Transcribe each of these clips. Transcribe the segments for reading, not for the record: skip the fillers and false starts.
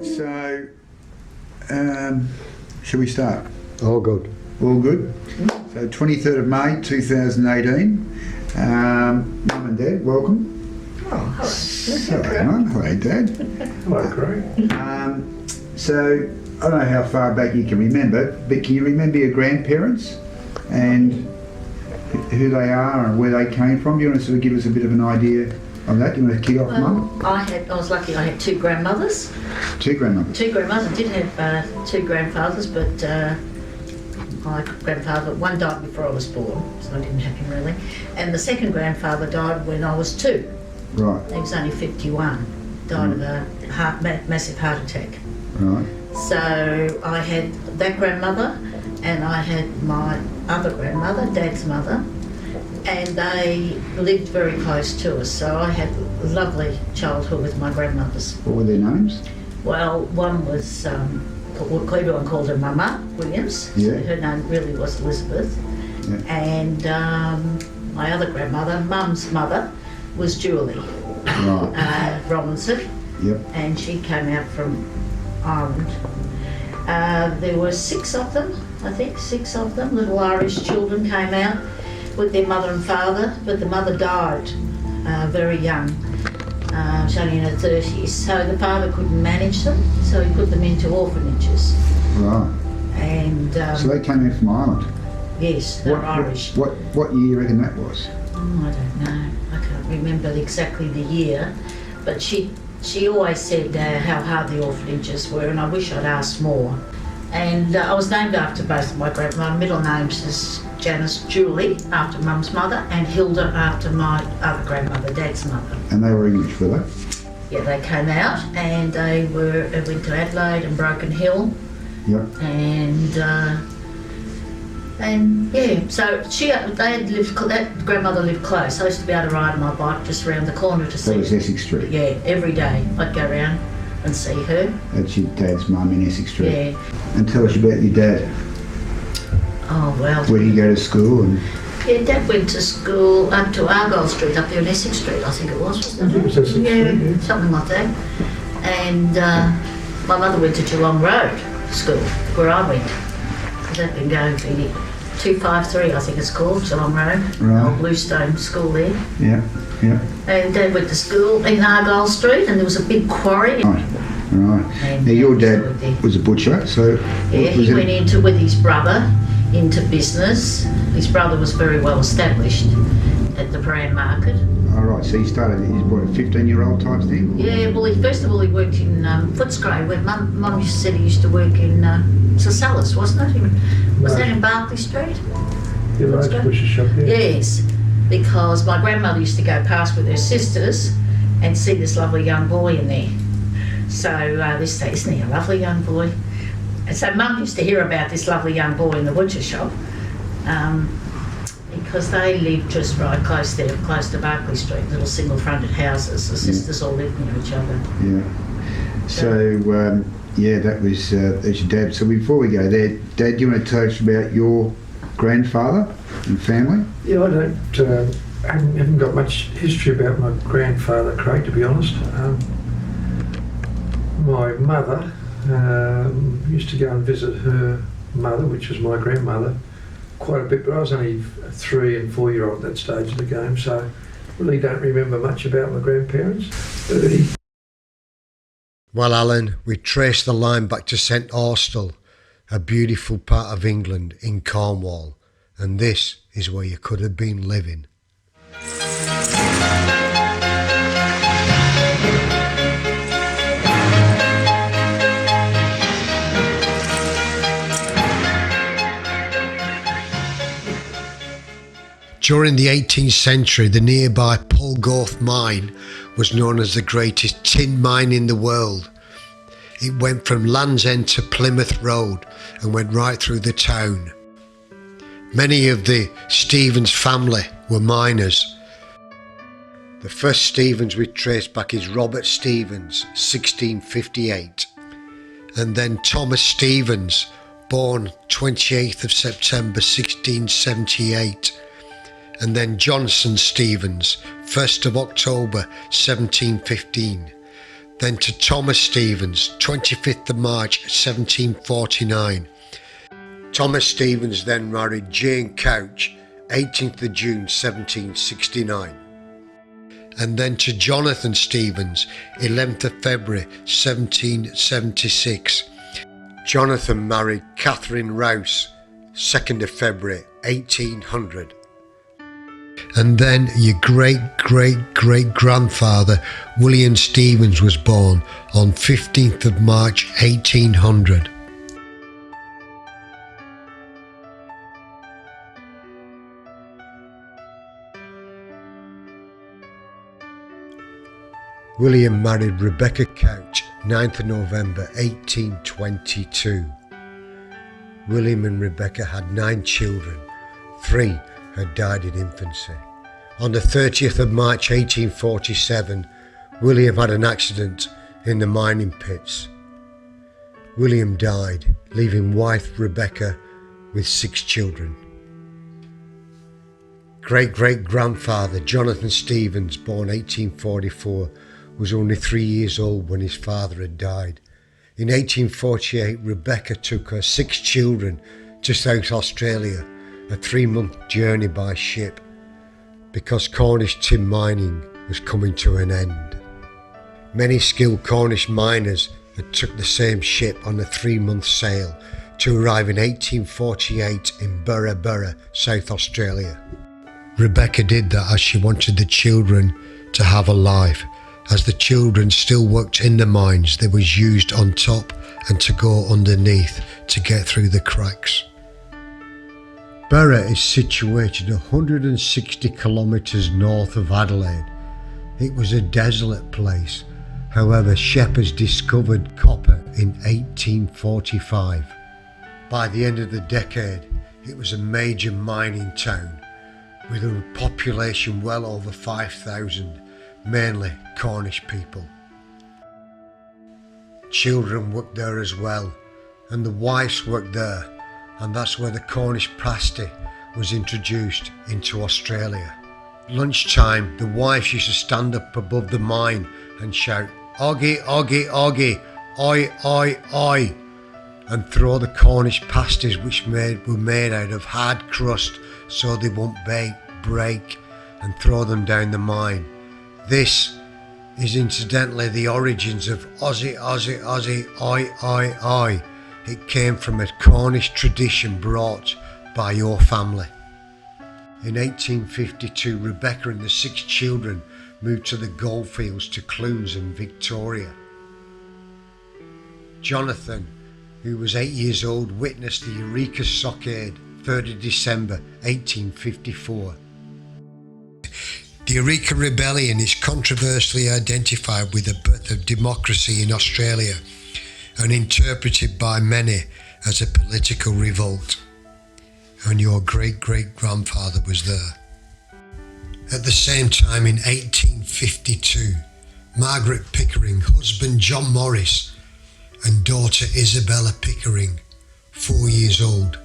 So, shall we start? All good. All good? So 23rd of May 2018. Mum and Dad, welcome. Oh, hello. Hello, Mum. Hello, Dad. Hello, Craig. So, I don't know how far back you can remember, but can you remember your grandparents and who they are and where they came from? Do you want to sort of give us a bit of an idea of that? Do you want to kick off, Mum? I was lucky I had two grandmothers. Two grandmothers. Two grandmothers. I did have two grandfathers, but my grandfather, one died before I was born, so I didn't have him really. And the second grandfather died when I was 2. Right. He was only 51. Died of a massive heart attack. Right. So I had that grandmother, and I had my other grandmother, Dad's mother, and they lived very close to us. So I had a lovely childhood with my grandmothers. What were their names? Well, one was, everyone called her Mama Williams. Yeah. So her name really was Elizabeth. Yeah. And my other grandmother, Mum's mother, was Julie Right. Robinson. Yep. And she came out from Ireland. There were 6 of them, I think, 6 of them. Little Irish children came out with their mother and father, but the mother died very young. She was only in her 30s, so the father couldn't manage them, so he put them into orphanages. Right. And So they came in from Ireland. yes, they're Irish. What year do you reckon that was? Oh, I don't know. I can't remember exactly the year, but she always said how hard the orphanages were, and I wish I'd asked more. And I was named after both of my grandmothers. My middle names is Janice Julie, after Mum's mother, and Hilda after my other grandmother, Dad's mother. And they were English, were they? Yeah, they came out and they went to Adelaide and Broken Hill, Yep. and yeah, so that grandmother lived close. I used to be able to ride on my bike just around the corner to see That was her. Essex Street. Yeah, every day I'd go around and see her. That's your dad's mum in Essex Street. Yeah. And tell us about your dad. Oh well. Where did you go to school? And Yeah, Dad went to school up to Argyle Street, up there in Essex Street, I think it was, wasn't it? I think it was Essex Street, yeah. Something like that. And my mother went to Geelong Road School, where I went. They've been going for 253, I think it's called, Geelong Road. Right. Old Bluestone School there. yeah, yeah. And Dad went to school in Argyle Street, and there was a big quarry. Right, right. And Now your there. dad was a butcher, so Yeah, was he it? went into with his brother into business. His brother was very well established at the Paran Market. All right, so he started. He's what, a 15-year-old type thing? Yeah, well, first of all, he worked in Footscray, where Mum used to say he used to work in Sosalis, wasn't it? Was that in Barclay Street? The Rose Butcher shop, yeah. Yes, because my grandmother used to go past with her sisters and see this lovely young boy in there. So they say, isn't he a lovely young boy? And so Mum used to hear about this lovely young boy in the butcher shop because they lived just right close there, close to Barclay Street, little single-fronted houses. The sisters all lived near each other. Yeah. So yeah, that was that's your dad. So before we go there, Dad, do you want to tell us about your grandfather and family? Yeah, I haven't got much history about my grandfather, Craig, to be honest. My mother used to go and visit her mother, which was my grandmother, quite a bit, but I was only 3 and 4-year-old at that stage of the game, so really don't remember much about my grandparents. Well, Alan, we traced the line back to St Austell, a beautiful part of England in Cornwall, and this is where you could have been living. During the 18th century, the nearby Polgorth mine was known as the greatest tin mine in the world. It went from Land's End to Plymouth Road and went right through the town. Many of the Stevens family were miners. The first Stevens we trace back is Robert Stevens, 1658, and then Thomas Stevens, born 28th of September 1678, And then Johnson Stevens, 1st of October 1715. Then to Thomas Stevens, 25th of March 1749. Thomas Stevens then married Jane Couch, 18th of June 1769. And then to Jonathan Stevens, 11th of February 1776. Jonathan married Catherine Rouse, 2nd of February 1800. And then your great-great-great-grandfather William Stevens was born on 15th of March 1800. William married Rebecca Couch, 9th of November 1822. William and Rebecca had 9 children. 3 had died in infancy. On the 30th of March 1847, William had an accident in the mining pits. William died, leaving wife Rebecca with 6 children. Great-great-grandfather Jonathan Stevens, born 1844, was only 3 years old when his father had died. In 1848, Rebecca took her 6 children to South Australia, a 3-month journey by ship, because Cornish tin mining was coming to an end. Many skilled Cornish miners had took the same ship on a 3-month sail to arrive in 1848 in Burra Burra, South Australia. Rebecca did that as she wanted the children to have a life. As the children still worked in the mines, they was used on top and to go underneath to get through the cracks. Burra is situated 160 kilometres north of Adelaide. It was a desolate place. However, shepherds discovered copper in 1845. By the end of the decade, it was a major mining town with a population well over 5,000. Mainly Cornish people. Children worked there as well, and the wives worked there, and that's where the Cornish pasty was introduced into Australia. Lunchtime, the wives used to stand up above the mine and shout, "Oggy, oggy, oggy, oi, oi, oi," and throw the Cornish pasties which were made out of hard crust so they won't break, and throw them down the mine. This is incidentally the origins of Aussie, Aussie, Aussie, oi, oi, oi. It came from a Cornish tradition brought by your family. In 1852, Rebecca and the 6 children moved to the goldfields to Clunes in Victoria. Jonathan, who was 8 years old, witnessed the Eureka Stockade, 3rd of December 1854. The Eureka Rebellion is controversially identified with the birth of democracy in Australia and interpreted by many as a political revolt. And your great-great-grandfather was there. At the same time, in 1852, Margaret Pickering, husband John Morris, and daughter Isabella Pickering, 4 years old,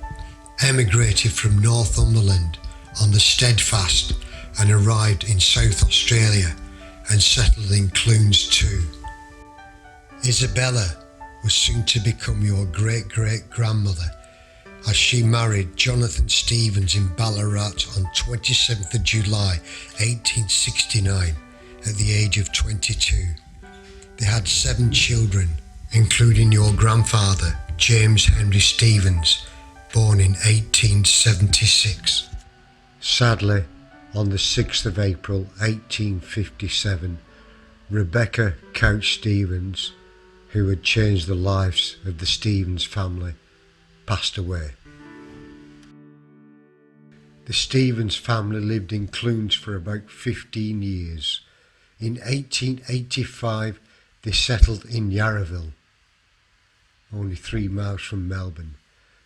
emigrated from Northumberland on the Steadfast and arrived in South Australia and settled in Clunes too. Isabella was soon to become your great-great-grandmother as she married Jonathan Stevens in Ballarat on 27th of July 1869 at the age of 22. They had 7 children, including your grandfather, James Henry Stevens, born in 1876. Sadly, on the 6th of April 1857, Rebecca Couch Stevens, who had changed the lives of the Stevens family, passed away. The Stevens family lived in Clunes for about 15 years. In 1885, they settled in Yarraville, only 3 miles from Melbourne.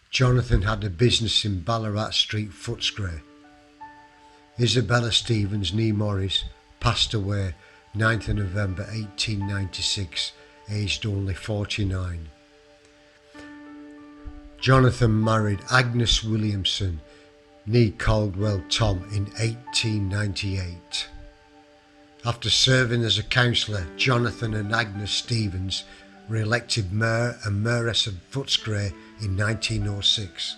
Jonathan had a business in Ballarat Street, Footscray. Isabella Stevens, née Morris, passed away 9th of November 1896, aged only 49. Jonathan married Agnes Williamson Nee Caldwell Tom in 1898. After serving as a councillor, Jonathan and Agnes Stevens were elected Mayor and Mayoress of Footscray in 1906.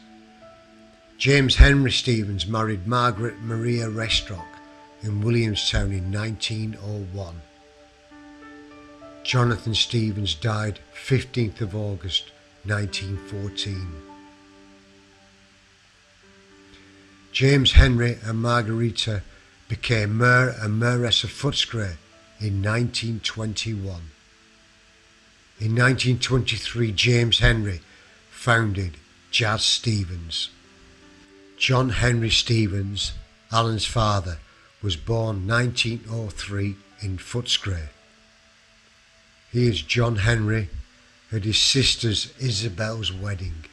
James Henry Stevens married Margaret Maria Restrock in Williamstown in 1901. Jonathan Stevens died 15th of August 1914. James Henry and Margarita became Mayor and Mayoress of Footscray in 1921. In 1923, James Henry founded Jazz Stevens. John Henry Stevens, Alan's father, was born 1903 in Footscray. He is John Henry at his sister's Isabel's wedding.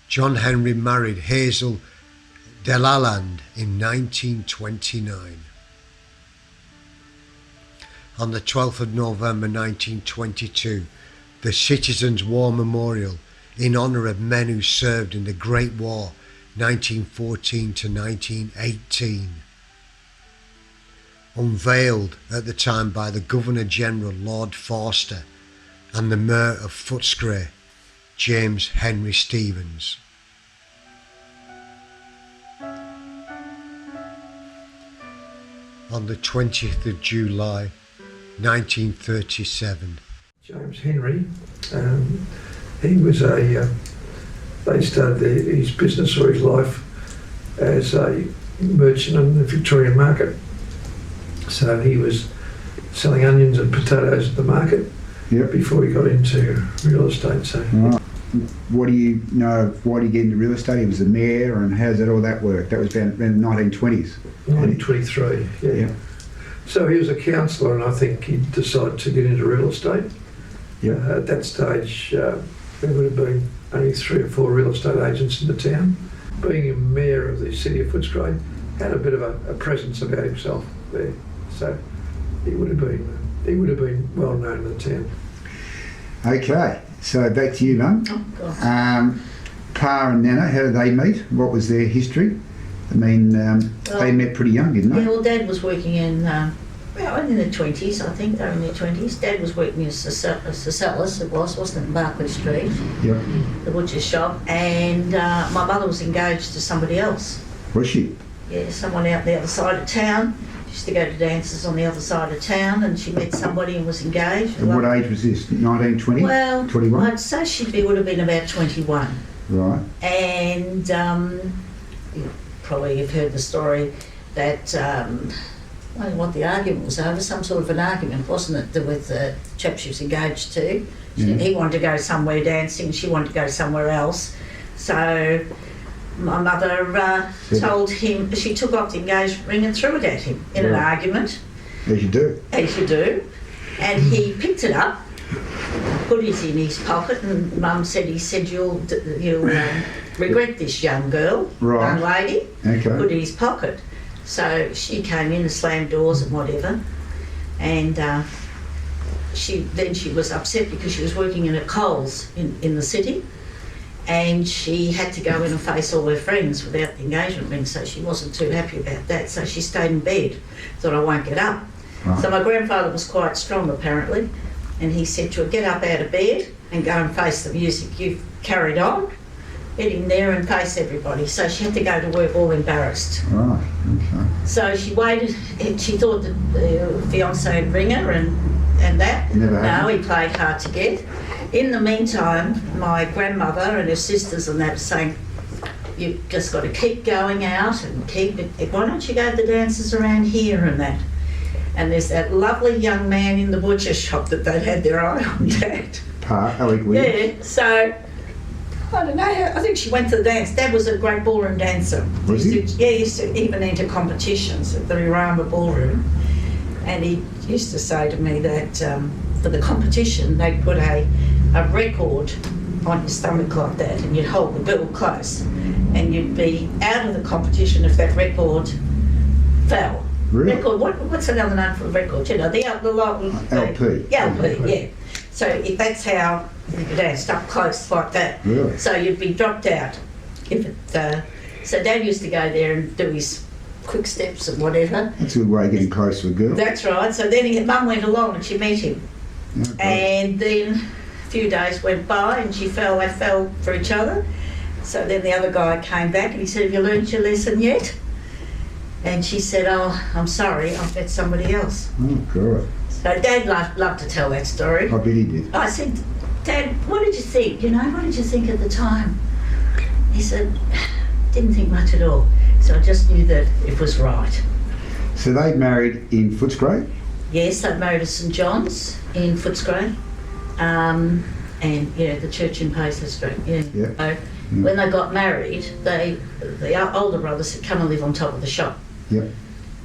John Henry married Hazel Delaland in 1929. On the 12th of November 1922, the Citizens' War Memorial in honour of men who served in the Great War 1914 to 1918, unveiled at the time by the Governor-General Lord Forster and the Mayor of Footscray, James Henry Stevens. On the 20th of July 1937. James Henry, he was they started his business or his life as a merchant in the Victorian market. So he was selling onions and potatoes at the market before he got into real estate. So, Right. What do you know? Why did he get into real estate? He was the mayor, and how did all that work? That was around the 1920s. 1923, yeah. So he was a councillor, and I think he decided to get into real estate. At that stage, there would have been only 3 or 4 real estate agents in the town. Being a mayor of the city of Footscray, had a bit of a presence about himself there. So he would have been well known in the town. Okay, so back to you, Mum. Oh, God. Pa and Nana, how did they meet? What was their history? I mean, they met pretty young, didn't they? Yeah, well, Dad was working in the 20s, I think. They were in their 20s. Dad was working as a Socelis, wasn't it, in Barclay Street, Yep. the butcher's shop, and my mother was engaged to somebody else. Was she? Yeah, someone out the other side of town. She used to go to dances on the other side of town, and she met somebody and was engaged. And what age was this? 1920? Well, 21? I'd say would have been about 21. Right. And you probably have heard the story that what the argument was over, some sort of an argument, wasn't it, with the chap she was engaged to. He wanted to go somewhere dancing, she wanted to go somewhere else. So my mother told him, she took off the engagement ring and threw it at him in an argument. As you do. As you do. And he picked it up, put it in his pocket, and Mum said, you'll regret this, young girl, Right. young lady. Okay. Put it in his pocket. So she came in and slammed doors and whatever, and she was upset because she was working in a Coles in the city, and she had to go in and face all her friends without the engagement ring, so she wasn't too happy about that, so she stayed in bed, thought, I won't get up. Right. So my grandfather was quite strong apparently, and he said to her, get up out of bed and go and face the music you've carried on. Get in there and face everybody. So she had to go to work all embarrassed. Right. Okay. So she waited, and she thought that the fiancé would ring her and that. Never No, happened. he played hard to get. In the meantime, my grandmother and her sisters and that were saying, you've just got to keep going out and keep it. Why don't you go to the dances around here and that? And there's that lovely young man in the butcher shop that they'd had their eye on, Dad. Pa, Alec Williams. Yeah, so I don't know. I think she went to the dance. Dad was a great ballroom dancer. Was he? He used to even enter competitions at the Irama Ballroom. And he used to say to me that for the competition, they'd put a record on your stomach like that, and you'd hold the girl close, and you'd be out of the competition if that record fell. Really? Record. What's another name for a record? You know, the LP. Yeah, LP. Yeah. So that's how your dad stuck close like that. Really? So you'd be dropped out. If it, so Dad used to go there and do his quick steps and whatever. That's a good way of getting close to a girl. That's right. So then Mum went along and she met him. Okay. And then a few days went by and they fell for each other. So then the other guy came back and he said, have you learnt your lesson yet? And she said, oh, I'm sorry, I've met somebody else. Oh, God. So Dad loved to tell that story. I bet he did. I said, Dad, what did you think? What did you think at the time? He said, didn't think much at all. So I just knew that it was right. So they married in Footscray? Yes, they married at St John's in Footscray. And, the church in Paisley Street. Yeah. Yeah. So when they got married, the older brother said, come and live on top of the shop. Yep.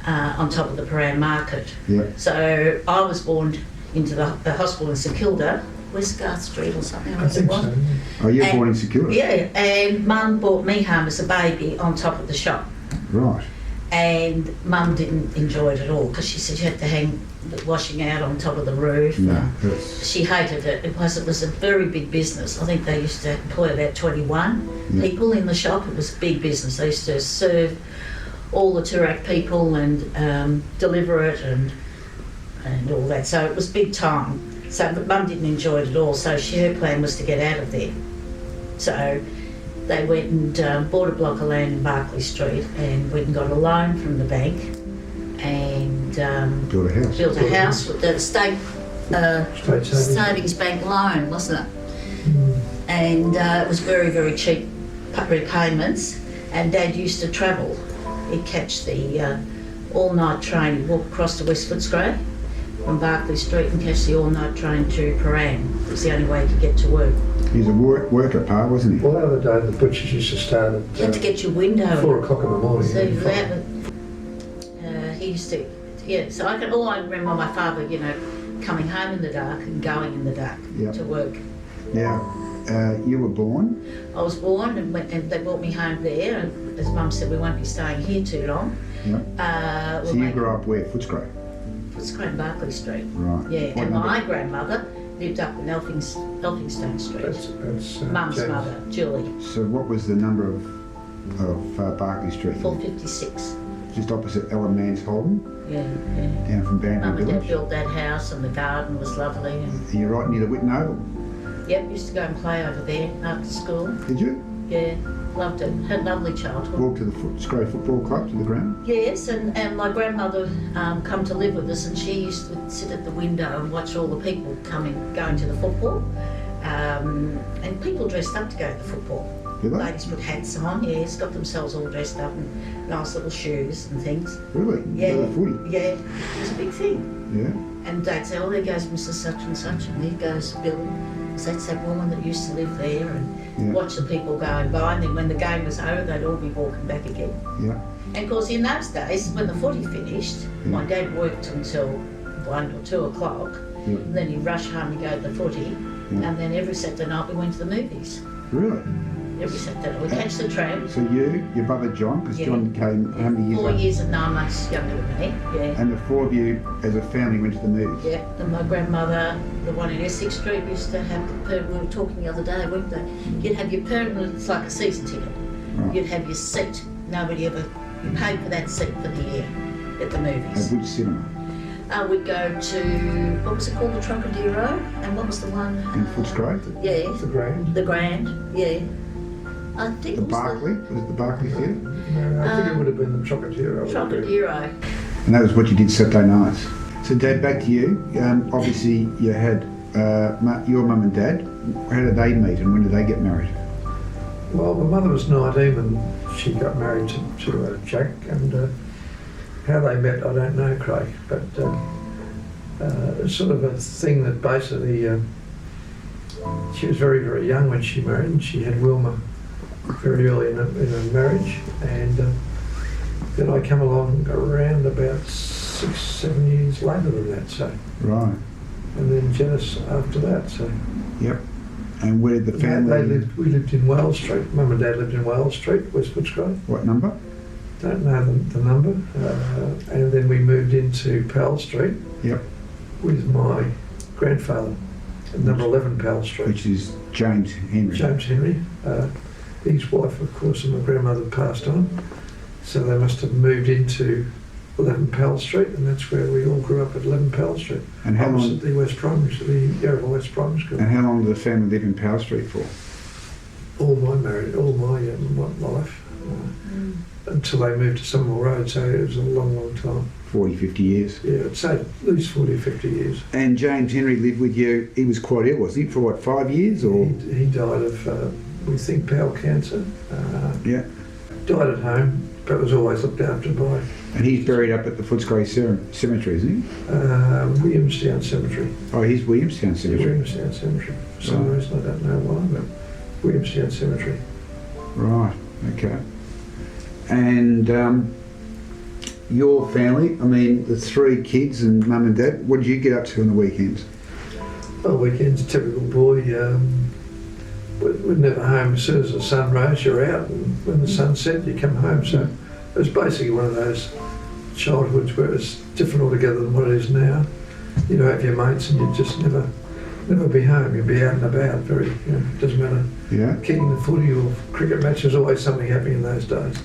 On top of the Paran Market. Yep. So I was born into the hospital in St Kilda, Westgarth Street or something. I think so. Oh, you were And- born in Security? Yeah, and Mum brought me home as a baby on top of the shop. Right. And Mum didn't enjoy it at all because she said you had to hang the washing out on top of the roof. No, that's... She hated it because it was a very big business. I think they used to employ about 21 people in the shop. It was a big business. They used to serve all the Toorak people and deliver it and all that. So it was big time. So, but Mum didn't enjoy it at all. So her plan was to get out of there. So they went and bought a block of land in Barclay Street and went and got a loan from the bank and Built a house. built a house with the state State savings. savings bank loan, wasn't it? And it was very, very cheap repayments. And Dad used to travel. He'd catch the all-night train. He'd walk across to West Footscray from Barclay Street and catch the all-night train to Paran. It was the only way he could get to work. He was a worker, Pa, wasn't he? Well, the other day the butchers used to start at You had to get your window. 4 o'clock in the morning. So he used to, so all I remember my father, coming home in the dark and going in the dark Yep. to work. Now, you were born? I was born and they brought me home there, and as Mum said, we won't be staying here too long. Yeah. So you grew up where? Footscray? Footscray and Barclay Street. Right. Yeah, What and number? my grandmother lived up in Elphinstone Street. That's Mum's James. mother, Julie, So what was the number of Barclay Street? 456. Just opposite Ellen Mann's Holden, Yeah. down from Bamboo Mum and Dad Village? built that house and the garden was lovely. And You're right near the Whitten Oval. yep, used to go and play over there after school. Did you? Yeah, loved it. Had a lovely childhood. Walk to the Footscray Football Club, to the ground? Yes, and my grandmother come to live with us, and she used to sit at the window and watch all the people going to the football. And people dressed up to go to the football. Did they? Ladies put hats on, yes, got themselves all dressed up and nice little shoes and things. Really? Yeah. For the footy? Yeah, it was a big thing. Yeah. And Dad said, oh, there goes Mrs. Such and Such, and there goes Billy. So that's that woman that used to live there, and Yeah. watch the people going by, and then when the game was over, they'd all be walking back again. Yeah. And of course, in those days, when the footy finished, my dad worked until 1 or 2 o'clock, Yeah. and then he'd rush home to go to the footy, Yeah. and then every Saturday night we went to the movies. Really? Every Saturday night. We'd catch the tram. So you, your brother John, because Yeah. John came how many years 4 later? years and 9 months younger than me, yeah. And the four of you, as a family, went to the movies? Yeah, and my grandmother, the one in Essex Street, used to have we were talking the other day, weren't they? You'd have your permanent, it's like a season ticket. Right. You'd have your seat. Nobody ever, you paid for that seat for the year at the At movies. which cinema? We'd go to, what was it called, the Trocadero? And what was the one? In Footscray? Yeah, The Grand. the Grand, yeah. I think The it was Barclay? Was it the Barclay Theatre? No, I think it would have been the Trocadero. the Trocadero. And that was what you did Saturday nights. So Dad, back to you. Obviously you had your mum and dad. How did they meet and when did they get married? Well, my mother was 19 when she got married to Jack, and how they met, I don't know, Craig, but it's sort of a thing that basically she was very, very young when she married, and she had Wilma very early in her marriage, and then I come along around about 6-7 years later than that, so, Right. and then Janice after that, so. Yep. And where did the family... We lived in Wales Street. Mum and Dad lived in Wales Street, West Footscray. What number? Don't know the number. And then we moved into Powell Street Yep. with my grandfather. at number 11 Powell Street. Which is James Henry. James Henry. His wife, of course, and my grandmother passed on, so they must have moved into 11 Powell Street, and that's where we all grew up, at 11 Powell Street. And how long? Opposite the West Primary, the Yarraville West Primary School. And how long did the family live in Powell Street for? All my life, until they moved to Somerville Road, so it was a long, long time. 40, 50 years. Yeah, I'd say at least 40 or 50 years. And James Henry lived with you. He was quite ill, wasn't he? For what, 5 years or? He died of, we think, bowel cancer. Yeah. Died at home, but was always looked after by And he's buried up at the Footscray Cemetery, isn't he? Williamstown Cemetery. Oh, he's Williamstown Yeah, Cemetery. Williamstown Cemetery. For some reason, I don't know why, but Williamstown Cemetery. Right. Okay. And your family, I mean, the 3 kids and mum and dad, what did you get up to on the weekends? Well, weekend's a typical boy. We're never home. As soon as the sun rose, you're out, and when the sun set, you come home. So it was basically one of those childhoods where it's different altogether than what it is now. You'd have your mates, and you'd just never be home. You'd be out and about. Doesn't matter. Yeah. Kicking the footy or cricket match, there's always something happening in those days.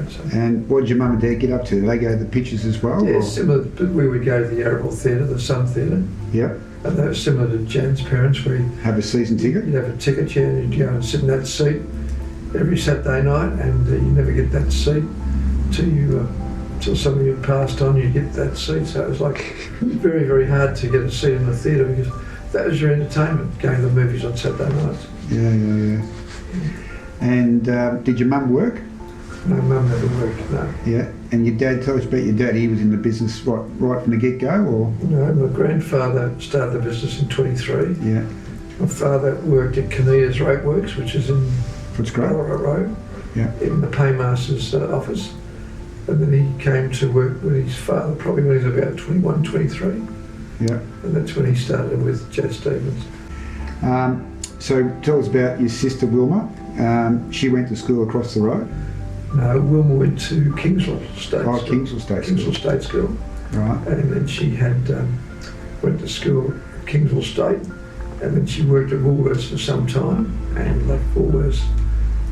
So. And what did your mum and dad get up to? Did they go to the pictures as well? Yeah, or? similar. We would go to the Yarraville Theatre, the Sun Theatre, Yep. and that was similar to Jan's parents, where Have a season ticket? you'd have a ticket, yeah, and you'd go and sit in that seat every Saturday night, and you never get that seat till somebody had passed on. You'd get that seat, so it was like very, very hard to get a seat in the theatre because that was your entertainment, going to the movies on Saturday nights. Yeah. And did your mum work? No, Mum never worked, no. Yeah. And your dad, tell us about your dad. He was in the business right from the get-go, or? No, my grandfather started the business in 23. Yeah. My father worked at Kinnea's Rope Works, which is in Footscray? Ballarat Road, Yeah. in the paymaster's office. And then he came to work with his father probably when he was about 21, 23. Yeah. And that's when he started with Joe Stevens. So tell us about your sister Wilma. She went to school across the road. No, Wilma went to Kingswell State Oh, School. Kingswell State Kingswell School. State School. Right. And then she had went to school at Kingswell State, and then she worked at Woolworths for some time and left Woolworths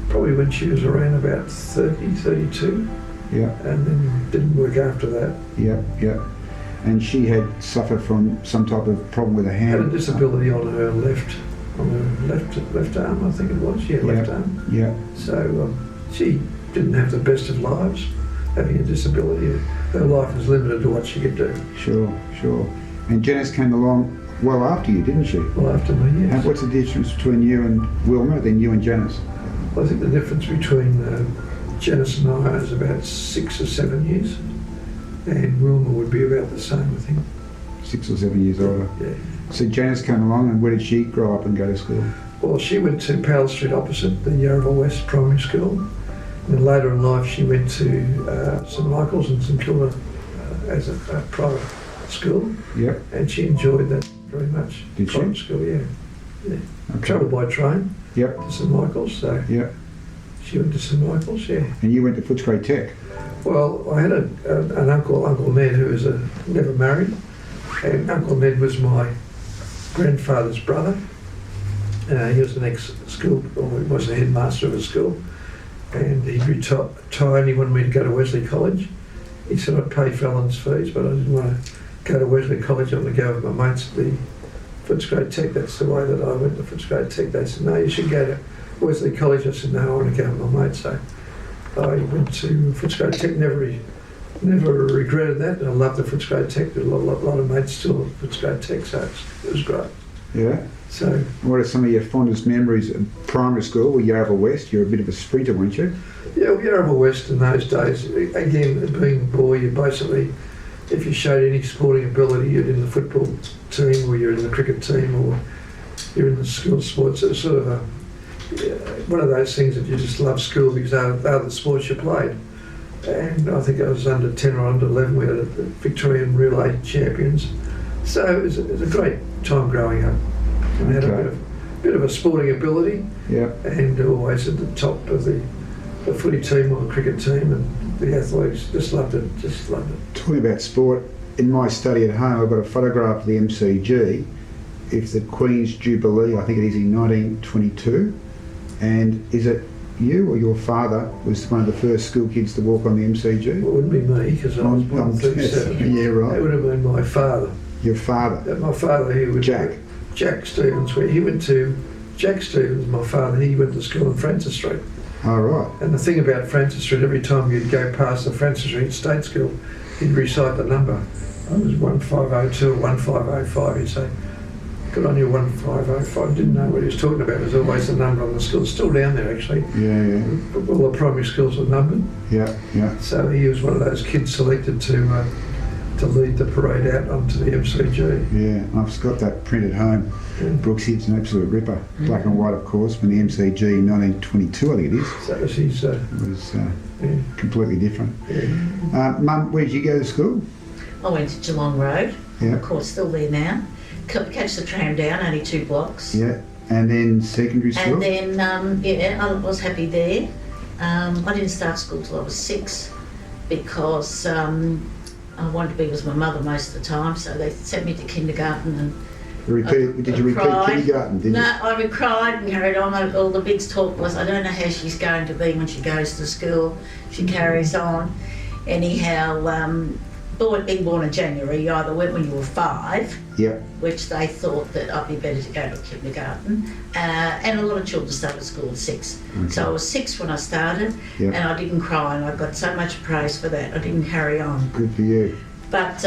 probably when she was around about 30, 32, Yeah. and then didn't work after that. Yeah. And she had suffered from some type of problem with her hand. Had a disability on her left arm, I think it was. Yeah, left arm. Yeah. So she didn't have the best of lives, having a disability. Her life was limited to what she could do. Sure. And Janice came along well after you, didn't she? Well, after me, yes. And what's the difference between you and Wilma, then you and Janice? I think the difference between Janice and I is about 6 or 7 years, and Wilma would be about the same, I think. 6 or 7 years older. Yeah. So Janice came along, and where did she grow up and go to school? Well, she went to Powell Street opposite the Yarraville West Primary School. And then later in life, she went to St Michael's in St Kilda as a private school, Yep. and she enjoyed that very much. Did she? Private school, yeah. Okay. Travelled by train Yep. to St Michael's, so Yep. she went to St Michael's, yeah. And you went to Footscray Tech. Well, I had an uncle, Uncle Ned, who was never married, and Uncle Ned was my grandfather's brother. He was an ex-school, or he was the headmaster of a school, and he retired and he wanted me to go to Wesley College. He said I'd pay felons' fees, but I didn't want to go to Wesley College. I wanted to go with my mates at the Footscray Tech. That's the way that I went to Footscray Tech. They said, no, you should go to Wesley College. I said, no, I want to go with my mates. So I went to Footscray Tech, never regretted that. I loved the Footscray Tech. There's a lot of mates still at Footscray Tech, so it was great. Yeah. So, What are some of your fondest memories of primary school? Well, Yarraville West, you're a bit of a sprinter, weren't you? yeah, we Yarraville West in those days. Again, being a boy, you basically, if you showed any sporting ability, you're in the football team or you're in the cricket team or you're in the school sports. It was sort of one of those things that you just love school because they're the sports you played. And I think I was under 10 or under 11. We had the Victorian relay champions. So it was a great time growing up. And had a bit of a sporting ability, Yeah. and always at the top of the footy team or the cricket team, and the athletes just loved it. Talking about sport, in my study at home, I've got a photograph of the MCG, it's the Queen's Jubilee, I think it is in 1922. And is it you or your father was one of the first school kids to walk on the MCG? It wouldn't be me because I was born in 37. Yeah, It right. would have been my father. Your father, My father, he would... Jack. Jack Stevens. He went to... Jack Stevens, my father, he went to school on Francis Street. Oh, right. And the thing about Francis Street, every time you'd go past the Francis Street State School, he'd recite the number. I was 1502 or 1505. He'd say, "Good on you, 1505." Didn't know what he was talking about. There's always the number on the school. It's still down there, actually. Yeah, All the primary schools are numbered. yeah, yeah. So he was one of those kids selected to lead the parade out onto the MCG. Yeah, I've got that print at home. Yeah. Brooksy, it's an absolute ripper. Black and white, of course, from the MCG in 1922, I think it is. So that was his... It was yeah, completely different. yeah. Mum, where did you go to school? I went to Geelong Road, Yeah, of course, still there now. Catch the tram down, only 2 blocks. yeah. And then secondary school? And then, yeah, I was happy there. I didn't start school till I was 6 because I wanted to be with my mother most of the time, so they sent me to kindergarten and Did you repeat cried. kindergarten? Did no, you? I cried and carried on. All the big talk was, I don't know how she's going to be when she goes to school. She carries on. Anyhow, being born in January, you either went when you were 5, Yeah, which they thought that I'd be better to go to kindergarten, and a lot of children started school at 6. Okay. So I was 6 when I started, Yeah. and I didn't cry, and I got so much praise for that. I didn't carry on. good for you. But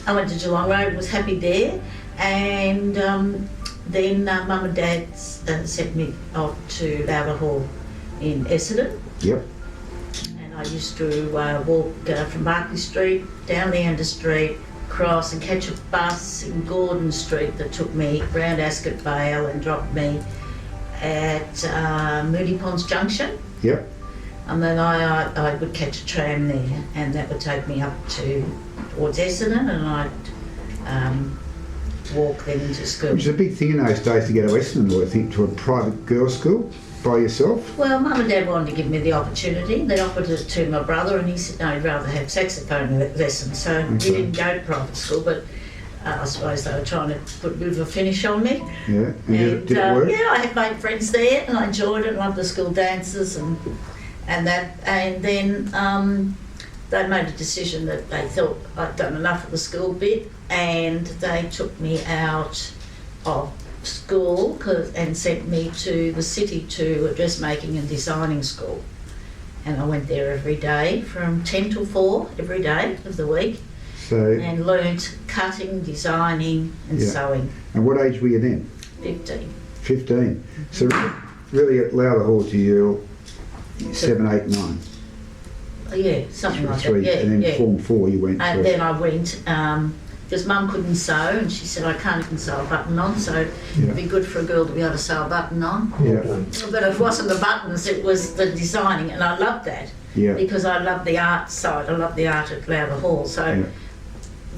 I went to Geelong Road, was happy there, and then Mum and Dad sent me off to Lowther Hall in Essendon, Yep, and I used to walk from Barclay Street down Leander Street, cross and catch a bus in Gordon Street that took me round Ascot Vale and dropped me at Moody Ponds Junction. yep. And then I would catch a tram there, and that would take me up towards Essendon, and I'd walk then into school. Which is a big thing in those days to go to Essendon, I think, to a private girls' school by yourself. Well, Mum and Dad wanted to give me the opportunity. They offered it to my brother, and he said no, he'd rather have saxophone lessons. So Okay. he didn't go to private school, but I suppose they were trying to put a bit of a finish on me. Yeah, and did it work? Yeah, I had made friends there, and I enjoyed it. Loved the school dances and that. And then they made a decision that they thought I'd done enough of the school bit, and they took me out of school and sent me to the city to a dressmaking and designing school. And I went there every day from 10 till 4 every day of the week, So, and learnt cutting, designing and Yeah. sewing. and what age were you then? 15. 15. So really at Lowther Hall to you, 7, 8, 9. Yeah, something like Three, that. Yeah, and then yeah. Form 4 you went And to. then I went, because Mum couldn't sew, and she said I can't even sew a button on, so Yeah. it'd be good for a girl to be able to sew a button on. Yeah, But it wasn't the buttons, it was the designing, and I loved that yeah, because I love the art side. I love the art at Lowther Hall. So yeah.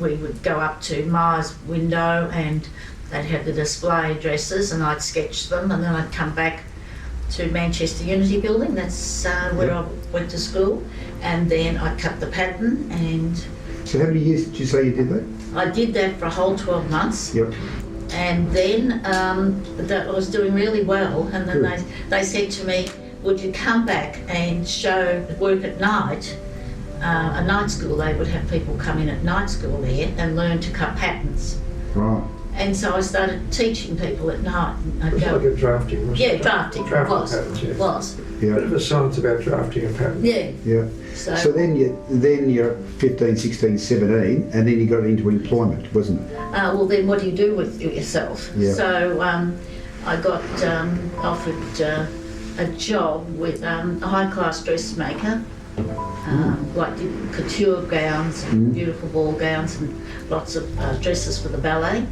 we would go up to Myers window, and they'd have the display dresses, and I'd sketch them, and then I'd come back to Manchester Unity Building. That's where Yeah. I went to school, and then I'd cut the pattern, and So how many years did you say you did that? I did that for a whole 12 months. Yep. And then that I was doing really well, and then Good. they said to me, would you come back and work at night, a night school. They would have people come in at night school there and learn to cut patterns. Right. And so I started teaching people at night. I'd It was go, like a drafting, wasn't yeah, it? drafting, Drafting was, patterns, yeah. was, Bit Yeah. of a science about drafting a pattern. yeah. Yeah. So then you're 15, 16, 17, and then you got into employment, wasn't it? Well, then what do you do with yourself? Yeah. So I got offered a job with a high-class dressmaker, like did couture gowns and beautiful ball gowns and lots of dresses for the ballet.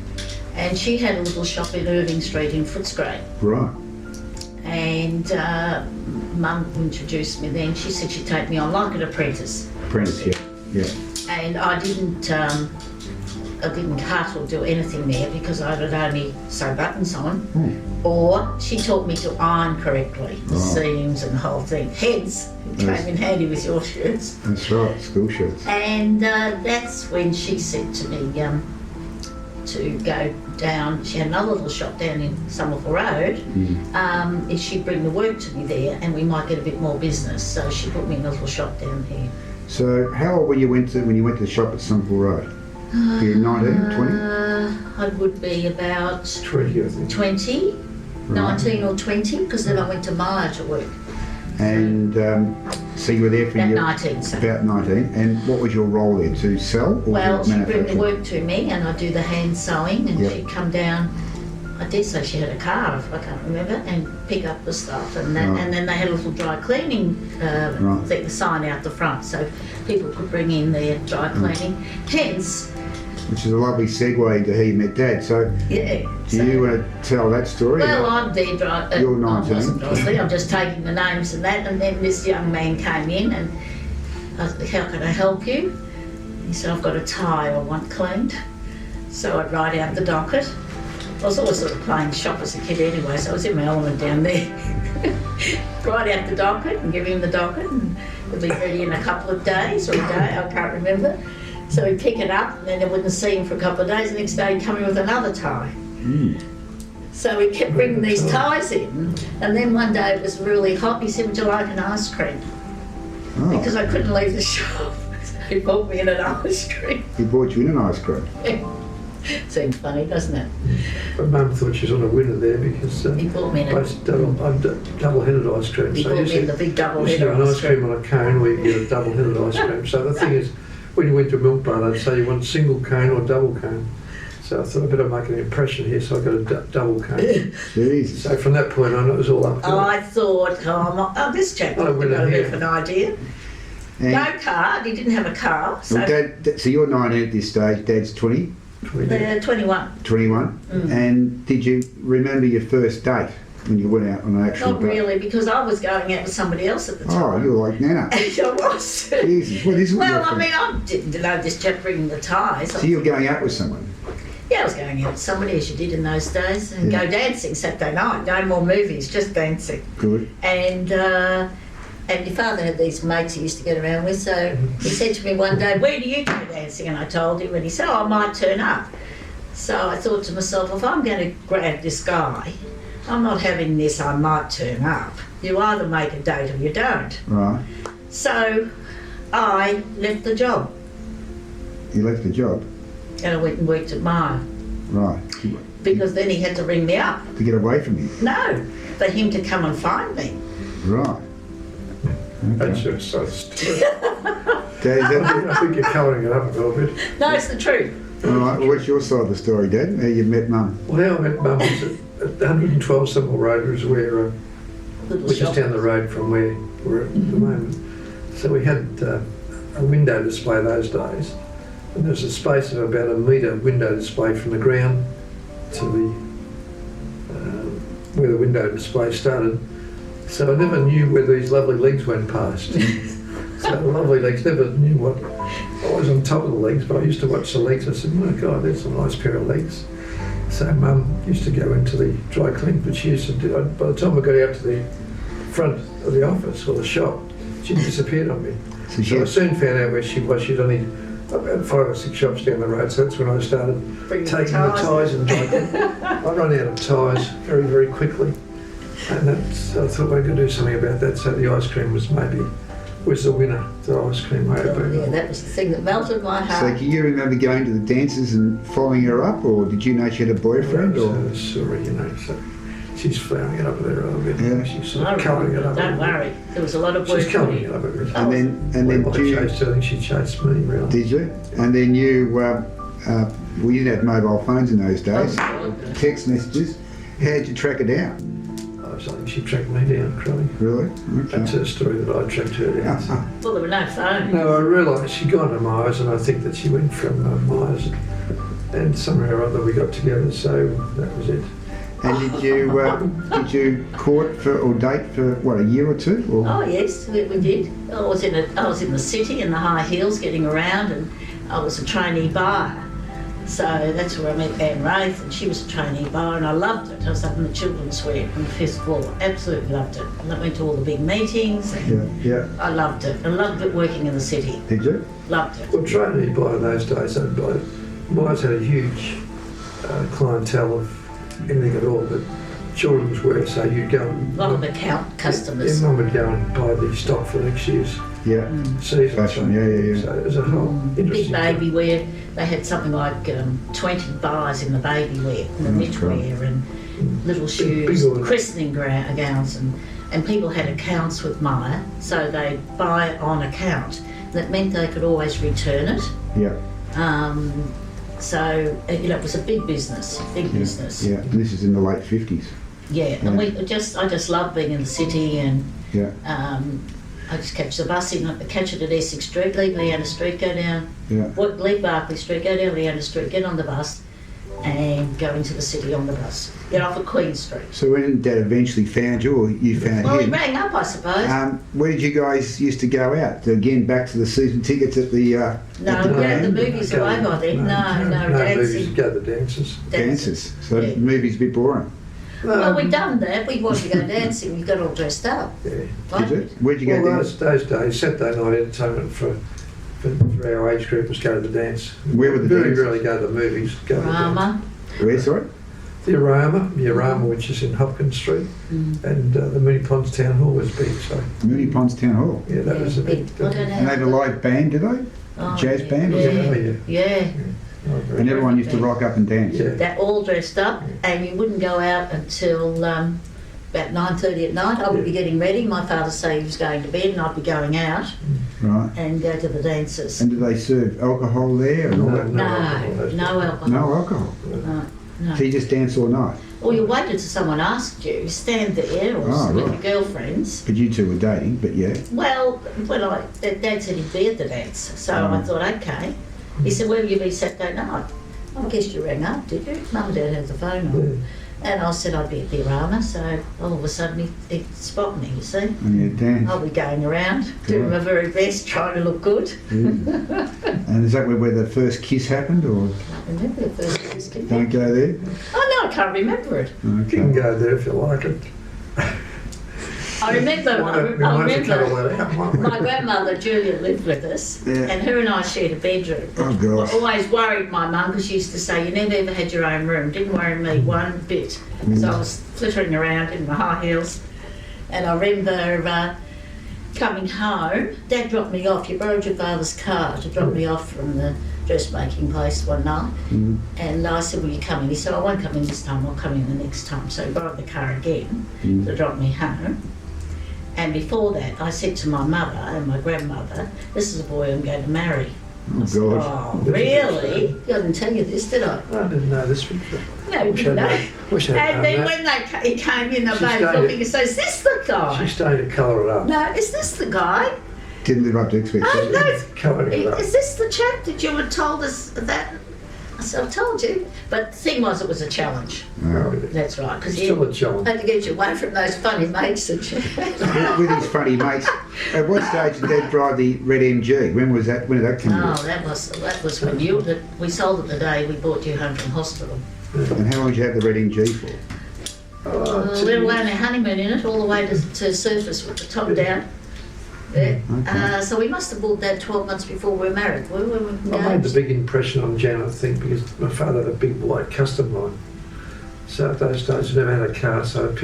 And she had a little shop in Irving Street in Footscray. Right. And Mum introduced me then. She said she'd take me on like an apprentice. Apprentice, yeah. Yeah. And I didn't cut or do anything there because I would only sew buttons on. Or she taught me to iron correctly, the Right. seams and the whole thing. Heads Yes. came in handy with your shirts. That's right, school shirts. And that's when she said to me, to go down. She had another little shop down in Somerville Road. If she'd bring the work to me there, and we might get a bit more business. So she put me in a little shop down here. So how old were you when you went to the shop at Somerville Road? You're 19, 20? I would be about 20, I think. 20, 19 or 20, because then I went to Maya to work. And so you were there for About your... 19, so. About 19. And what was your role there? To sell or Well, to she'd bring the manufacture? work to me, and I'd do the hand sewing, and Yep. she'd come down. I dare say she had a car, if I can't remember, and pick up the stuff. And then, Right. and then they had a little dry cleaning Right. thing, the sign out the front, so people could bring in their dry cleaning. Hence, Which is a lovely segue into how you met Dad. So yeah. do you want to tell that story? Well, I'm there. You're I 19. wasn't, obviously. I'm just taking the names and that. And then this young man came in and I said, how can I help you? He said, I've got a tie I want cleaned. So I'd write out the docket. I was always sort of playing shop as a kid anyway, so I was in my element down there. Write out the docket and give him the docket, and it'll be ready in a couple of days or a day, I can't remember. So he'd pick it up, and then I wouldn't see him for a couple of days. The next day he'd come in with another tie. So we kept bringing these ties in, and then one day it was really hot. He said, would you like an ice cream? Oh, Because I couldn't leave the shop. So he bought me in an ice cream. he bought you in an ice cream. Seems funny, doesn't it? But Mum thought she was on a winner there because He bought me in I a, used double-headed ice cream. he So bought you me in the see, big double you header have an ice ice cream on a cone or you get a double-headed ice cream. So the thing is, when you went to a milk bar, they'd say you want single cone or double cone. So I thought I'd better make an impression here, so I got a double cone. Jesus. So from that point on, it was all up to I thought, this chap Oh, got winner a bit here. of an idea. And, No car, he didn't have a car, so well, so you're 19 at this stage, Dad's 20, 21. 21. And did you remember your first date when you went out on an actual Not date? really, because I was going out with somebody else at the Oh, time. you were like Nana. And I was. Jesus, what is it? Well, I mean, I didn't know this chap bringing the ties. So you were going out with someone? Yeah, I was going out with somebody, as you did in those days, and Yeah. go dancing Saturday night. No more movies, just dancing. Good. And your father had these mates he used to get around with, so he said to me one day, where do you go dancing? And I told him, and he said, oh, I might turn up. So I thought to myself, if I'm going to grab this guy, I'm not having this, I might turn up. You either make a date or you don't. Right. So I left the job, You left the job. and I went and worked at Maya, Right. because then he had to ring me up. To get away from you. No, for him to come and find me. Right. That's your side story. Dad, is that, I think you're colouring it up a little bit. No, it's the truth. all right, well, what's your side of the story, Dad? How you met Mum? Well, how I met Mum was at 112 Somerville Road, was where, Little which is shop. down the road from where we're at the moment. So we had a window display those days, and there was a space of about a metre window display from the ground to the where the window display started. So I never knew where these lovely legs went past. So the lovely legs, never knew what, I was on top of the legs, but I used to watch the legs. I said, my God, there's a nice pair of legs. So Mum used to go into the dry clean, but she used to do, by the time I got out to the front of the office or the shop, she disappeared on me. So So I soon found out where she was. She's only about 5 or 6 shops down the road, so that's when I started Bringing taking the ties and dry cleaning. I run out of ties very, very quickly. And that's, I thought I could do something about that, so the ice cream was the winner, the ice cream may have been. Yeah, that was the thing that melted my So heart. can you remember going to the dances and following her up, or did you know she had a boyfriend? Or Sorry, you know, so she's flouring it up there a little bit. Yeah. She's sort of colouring it up. a Don't little bit. worry, there was a lot of work. She's colouring it up a bit. Oh. and then Well, I do you, chased her, I think she chased me, really. did you? And then you, well, you didn't have mobile phones in those days. Oh. Text messages. How did you track her down? I think she tracked me down, Crowley. Really? That's Okay. her story that I tracked her down. So. Well, there were no phones. No, I realised she'd gone to Myers, and I think that she went from Myers, and somehow or other we got together, so that was it. And did you court for or date for what, a year or two? Or? Oh yes, we did. I was in the city in the high heels getting around, and I was a trainee buyer. So that's where I met Anne Wraith, and she was a trainee buyer, and I loved it. I was up in the children's suite on the 5th floor. Absolutely loved it. And I went to all the big meetings. And Yeah. I loved it. I loved it working in the city. Did you? Loved it. Well, trainee buyer those days, Myers had a huge clientele of anything at all, but children's wear. So you'd go A and lot of account customers. Mum would go and buy the stock for next year's Yeah. season. Fashion, yeah. So it was a whole Big interesting. baby wear. They had something like 20 bars in the baby wear, and the That's right. knitwear, and little Big shoes, order. christening gowns, and people had accounts with Myer, so they'd buy on account. That meant they could always return it. Yeah. So it was a big business, business. Yeah. And this is in the late 50s. Yeah, and I just love being in the city, and Yeah. I just catch the bus in, catch it at Essex Street, leave Leander Street, go down, Yeah. leave Barclay Street, go down Leander Street, get on the bus, and go into the city on the bus. Get off at Queen Street. So when Dad eventually found you, or you found Well, he him, rang up, I suppose. where did you guys used to go out? Again, back to the season tickets at the No, at the movies away by then. No, movies, dancing. go to the dances. dances. So Yeah. the movie's a bit boring. Well, we'd done that. We wanted to go dancing. We got all dressed up. Yeah. Like, Did it? Where'd you go Well, dance? those days, Saturday night entertainment for our age group was go to the dance. Where were the Very dances? rarely go to the movies. Go to the dance. Drama. Where, sorry? The Arama, which is in Hopkins Street, and the Mooney Ponds Town Hall was big. So Mooney Ponds Town Hall. yeah, that Yeah, was a big. big. I don't know. And they had a live band, did they? Oh, Jazz band? Yeah. Oh, yeah. Yeah. And everyone used to rock up and dance. Yeah. They're all dressed up, and you wouldn't go out until about 9:30 at night. I would be getting ready. My father say he was going to bed, and I'd be going out Right. and go to the dances. And do they serve alcohol there and all that? No, alcohol. no alcohol. No alcohol. No. So you just dance all night. Or you waited till someone asked you, you stand there or Oh, with right. your girlfriends. But you two were dating, but yeah. Well, Dad said he'd be at the dance, so I thought, okay. He said, where will you be Saturday night? I guess you rang up, did you? Mum and Dad had the phone on. And I said I'd be at the Arama, so all of a sudden he spotted me, you see. And you dance. I'll be going around, doing my very best, trying to look good. And is that where the first kiss happened, or I remember the first kiss, can you? don't go there? Oh no, I can't remember it. You can Okay. go there if you like it. I remember, We I might have to cut all remember that out, won't we? my grandmother Julia lived with us, Yeah. and her and I shared a bedroom. Oh, gosh. I always worried my mum because she used to say, you never ever had your own room. Didn't worry me one bit. So I was flittering around in my high heels. And I remember coming home. Dad dropped me off. You borrowed your father's car to drop me off from the dressmaking place one night. And I said, will you come in? He said, I won't come in this time. I'll come in the next time. So he borrowed the car again to drop me home. And before that, I said to my mother and my grandmother, this is a boy I'm going to marry. Oh, I said, God. oh, really? I didn't tell you this, did I? I didn't know this one. No, you didn't know. Wish I'd And known then that. when he came in, I She both stayed looking and said, is this the She guy? stayed to colour it up. No, is this the guy? Didn't live up to Oh, expectations. no, Colouring it up. is this the chap that you had told us that? I said, I told you. But the thing was, it was a challenge. No. That's right, because Still you a challenge. had to get you away from those funny mates that you had. With his funny mates. At what stage did Dad drive the red MG? When was that? When did that come Oh, to? that was when we sold it the day we brought you home from hospital. And how long did you have the red MG for? Oh, We were on a honeymoon in it, all the way to surface with the top down. Yeah. Okay. So we must have bought that 12 months before we were married. We were I made the engaged. big impression on Jan, I think, because my father had a big white custom line. So at those days, I never had a car, so I'd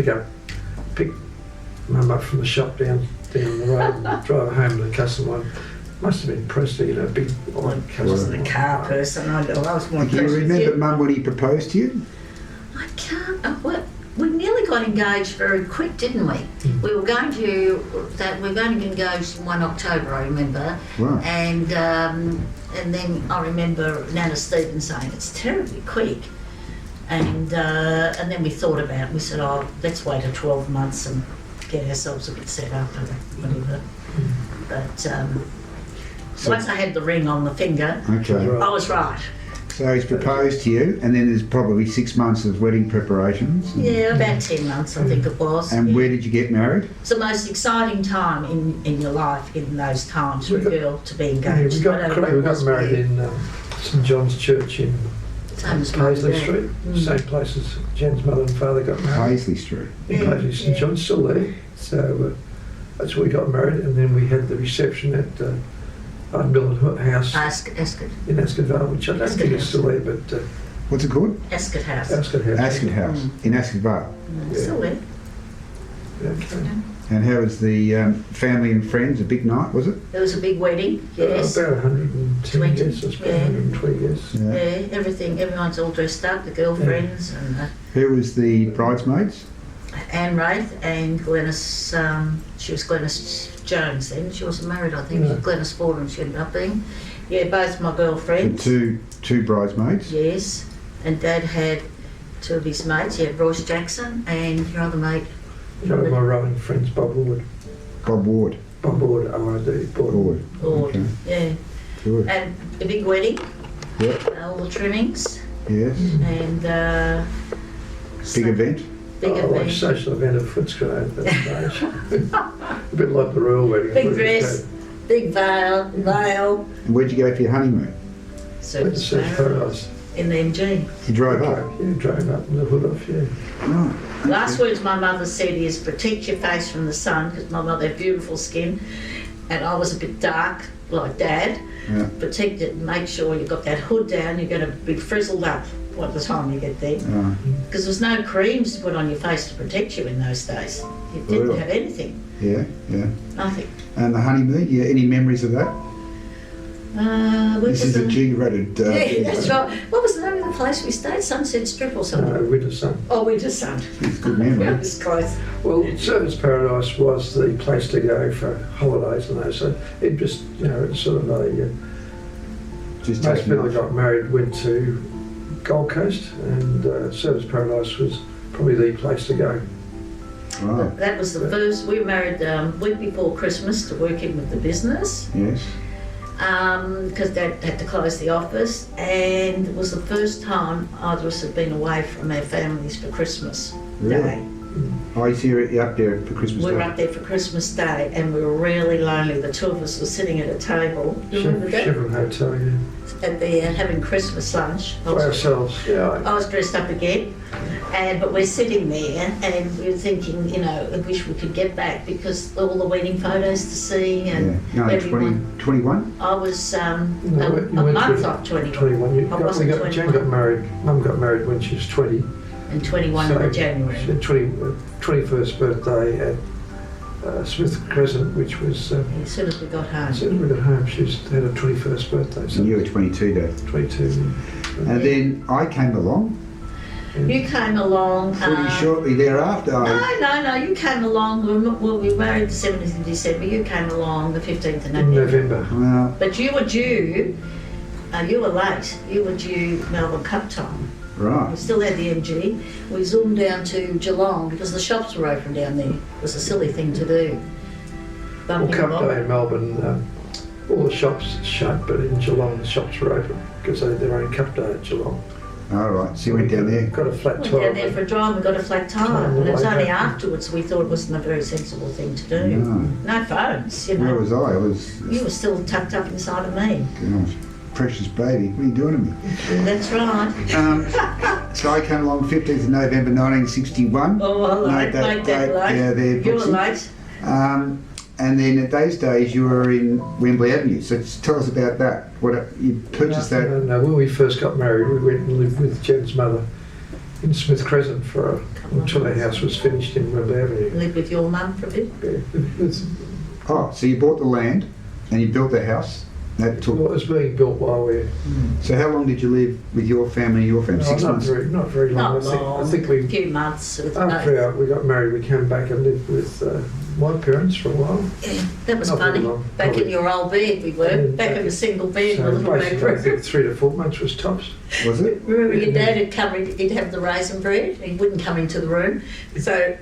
pick Mum up from the shop down the road and drive her home in the custom line. Must have been Presley, big white I custom wasn't a line. car person. I was more Can you impressed with remember you. Mum when he proposed to you? I can't. We nearly got engaged very quick, didn't we? We were going to get engaged in 1 October, I remember. Right. And then I remember Nana Stevens saying it's terribly quick. And then we thought about it. We said, oh, let's wait 12 months and get ourselves a bit set up and whatever. But once I had the ring on the finger, Okay. I was right. So he's proposed to you, and then there's probably 6 months of wedding preparations. Yeah, about 10 months, I think it was. And Yeah. where did you get married? It's the most exciting time in your life in those times for a girl to be Yeah, engaged. we got, I don't know what we it got was for married you. in St John's Church in Same as mine, Paisley yeah. Street, same place as Jan's mother and father got married. Paisley Street. In Yeah, Paisley, St yeah. John's, still there. So that's where we got married, and then we had the reception at Millen House Ascot. in Ascot Vale, which I don't think is still there, but What's it called? Ascot House. Ascot House. Ascot House in Ascot Vale. Still there. Okay. And how was the family and friends? A big night, was it? There was a big wedding, yes. About 110 20, guests, I suppose, yeah. 120 guests. Yeah. Yeah, everything. Everyone's all dressed up. The girlfriends and Who was the bridesmaids? Anne Wraith and Glenys. She was Glenys Jones then. She wasn't married, I think. No. Glenys Fordham she ended up being. Yeah, both my The girlfriends. two bridesmaids. Yes, and Dad had two of his mates. He had Royce Jackson and your other mate. One of my rowing friends, Bob Ward. Bob Ward. Bob Ward, ORD, Board. Ward. Lord. Okay. Yeah, Good. and a big wedding. Yep. All the trimmings Yes. and Big event. Big Like event. social event of Footscray at that stage. A bit like the royal wedding. Big dress, big veil. And where'd you go for your honeymoon? Service Surf Paradise. in the MG. You drove up. Yeah, drove up in the hood off, yeah. Right. Last words my mother said is protect your face from the sun, because my mother had beautiful skin and I was a bit dark like Dad. Yeah. Protect it and make sure you've got that hood down. You're going to be frizzled up by the time you get there, Right. because there's no creams to put on your face to protect you in those days. You didn't Really? have anything, Yeah. Yeah. nothing. And the honeymoon. Yeah. Any memories of that? Which This is a the- G-rated. yeah, that's right. What was the name of the place we stayed? Sunset Strip or something? Winter Sun. Oh, Winter Sun. It's good That memory. was close. Well, Service Paradise was the place to go for holidays and those. So it just, it's sort of Just most taking people off. that got married went to Gold Coast, and Service Paradise was probably the place to go. Right. That was the first. We were married week before Christmas to work in with the business, Yes. because Dad had to close the office, and it was the first time either of us had been away from our families for Christmas Really? Day. I see you up there for Christmas We were Day. up there for Christmas Day, and we were really lonely. The two of us were sitting at a table. Do you remember that? Chevron Hotel, yeah. At the having Christmas lunch. For ourselves, yeah. I was dressed up again, but we're sitting there and we're thinking, I wish we could get back because all the wedding photos to see Yeah. and No, everyone. 21? I was No, a you went month through off 21 21. I wasn't Jen 21. got married. Mum got married when she was 20. and 21 So in January. She had 21st birthday at Smith Crescent, which was As soon as we got home. as soon as we got home, she had her 21st birthday. So And you were 22, Dad. 22. And then I came along You came along. pretty shortly thereafter. No, you came along. Well, we were married the 17th of December. You came along the 15th of In November. November. Well, But you were due. You were late. You were due Melbourne Cup time. We right. still had the MG. We zoomed down to Geelong because the shops were open down there. It was a silly thing to do. Well, Bumping Cup along. Day in Melbourne, all the shops shut, but in Geelong the shops were open because they had their own Cup Day at Geelong. All right. So you went down there. Got a flat Went tire. down there for a drive and got a flat tyre. Time And it was away only back. afterwards we thought it wasn't a very sensible thing to do. No. No phones, Where was I? I was, You were still tucked up inside of me. precious baby. What are you doing to me? That's right. So I came along 15th of November 1961. Oh, I Note that made that date, late. yeah, there, You were Brooksy. late. And then at those days you were in Wembley Avenue. So tell us about that. You purchased that. No, when we first got married, we went and lived with Jen's mother in Smith Crescent until our house was finished in Wembley Avenue. Lived with your mum for a bit. Yeah, it Oh, so you bought the land and you built the house. That took. was being built while we. So how long did you live with your family? 6 not months. not very long. Not long. I think we A few months. With after we got married, we came back and lived with my parents for a while. Yeah, that was Not very funny. long, Back probably. in your old bed we were. Yeah, Back in a single bed So with a little basically, I bedroom. think 3 to 4 months was tops. Was it? Remember your dad had come in, he'd have the raisin bread, he wouldn't come into the room. So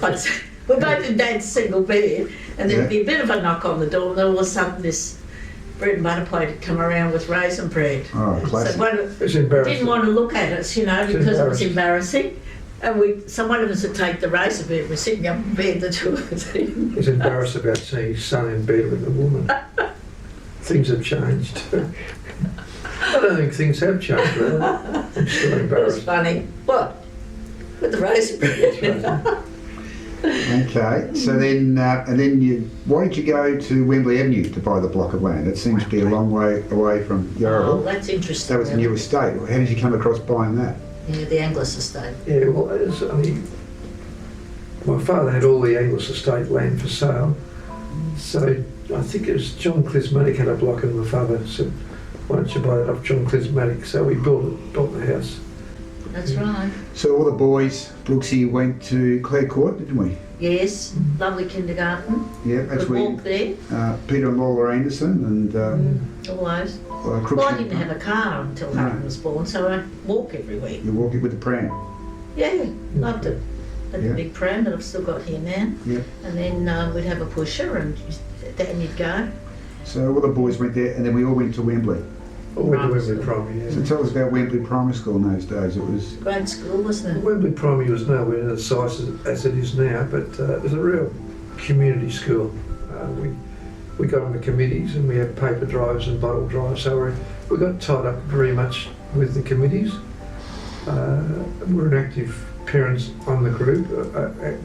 we're both in Dad's single bed and there'd be a bit of a knock on the door and then all of a sudden this bread and butter plate had come around with raisin bread. Oh, So classic. It's we embarrassing. didn't want to look at us, because it was embarrassing. And so one of us would take the raisin bread, we're sitting up in bed, the two of us eating. He's embarrassed about seeing his son in bed with a woman. Things have changed. I don't think things have changed, really. I'm still It was embarrassed. funny. What? With the raisin bread? Okay, so then, and then why did you go to Wembley Avenue to buy the block of land? It seems to be a long way away from Oh, Yarraville. that's interesting. That was a new estate. How did you come across buying that? Yeah, the Anglis estate. Yeah, well, my father had all the Anglis estate land for sale. So I think it was John Clismatic had a block, and my father said, "Why don't you buy that off John Clismatic?" So we built the house. That's right. So all the boys, Brooksy, went to Clare Court, didn't we? Yes, lovely kindergarten. Yeah, that's Could where walk there. Peter and Lola Anderson and All those. Crookshank. Well, I didn't have a car until No. Hutton was born, so I'd walk everywhere. You walk it with the pram. Yeah, loved it. Had Yeah. a big pram that I've still got here now. Yeah. And then we'd have a pusher and down you'd go. So all the boys went there, and then we all went to Wembley. I went to Primary Wembley school. Primary, So yeah. tell us about Wembley Primary School in those days. It was Great school, wasn't it? Wembley Primary was nowhere near the size as it is now, but it was a real community school. We got on the committees and we had paper drives and bottle drives, so we got tied up very much with the committees. We're an active parents on the group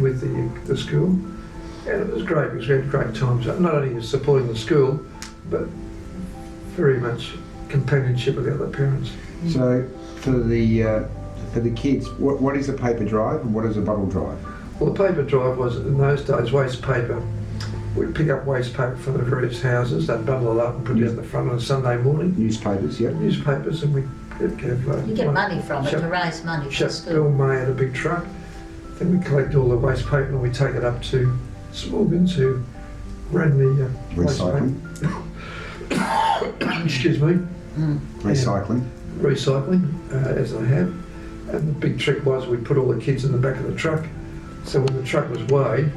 with the school, and it was great because we had great times, not only supporting the school, but very much companionship with the other parents. so for the kids. What is a paper drive and what is a bottle drive? Well, the paper drive was, in those days, waste paper. We'd pick up waste paper from the various houses, they'd bundle it up and put it at the front on a Sunday morning, Newspapers, yeah. newspapers, and we'd have... You get money from it to raise money for the Bill school. May had a big truck. Then we collect all the waste paper and we take it up to Smorgans, who ran the waste Recycling. paper. Excuse me. Recycling. Recycling, as I have. And the big trick was we put all the kids in the back of the truck. So when the truck was weighed,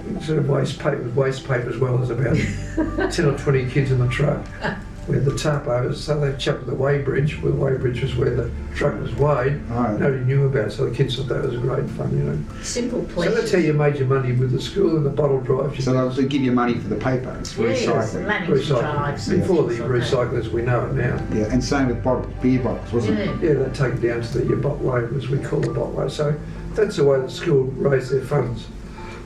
instead of waste paper as well, there's about 10 or 20 kids in the truck. We had the tarp over, so they chucked the weighbridge. Well, the weighbridge was where the truck was weighed. Oh, Nobody knew about it, so the kids thought that was great fun, you know. Simple So pleasure. that's how you made your money with the school and the bottle drives. so they'll give you money for the paper. It's recycling. management drives and Before the things like that. recyclers we know it now. Yeah, and same with bottles, beer bottles, wasn't it? Yeah. Yeah, they take it down to the botlo, as we call the botlo. So that's the way the school raised their funds.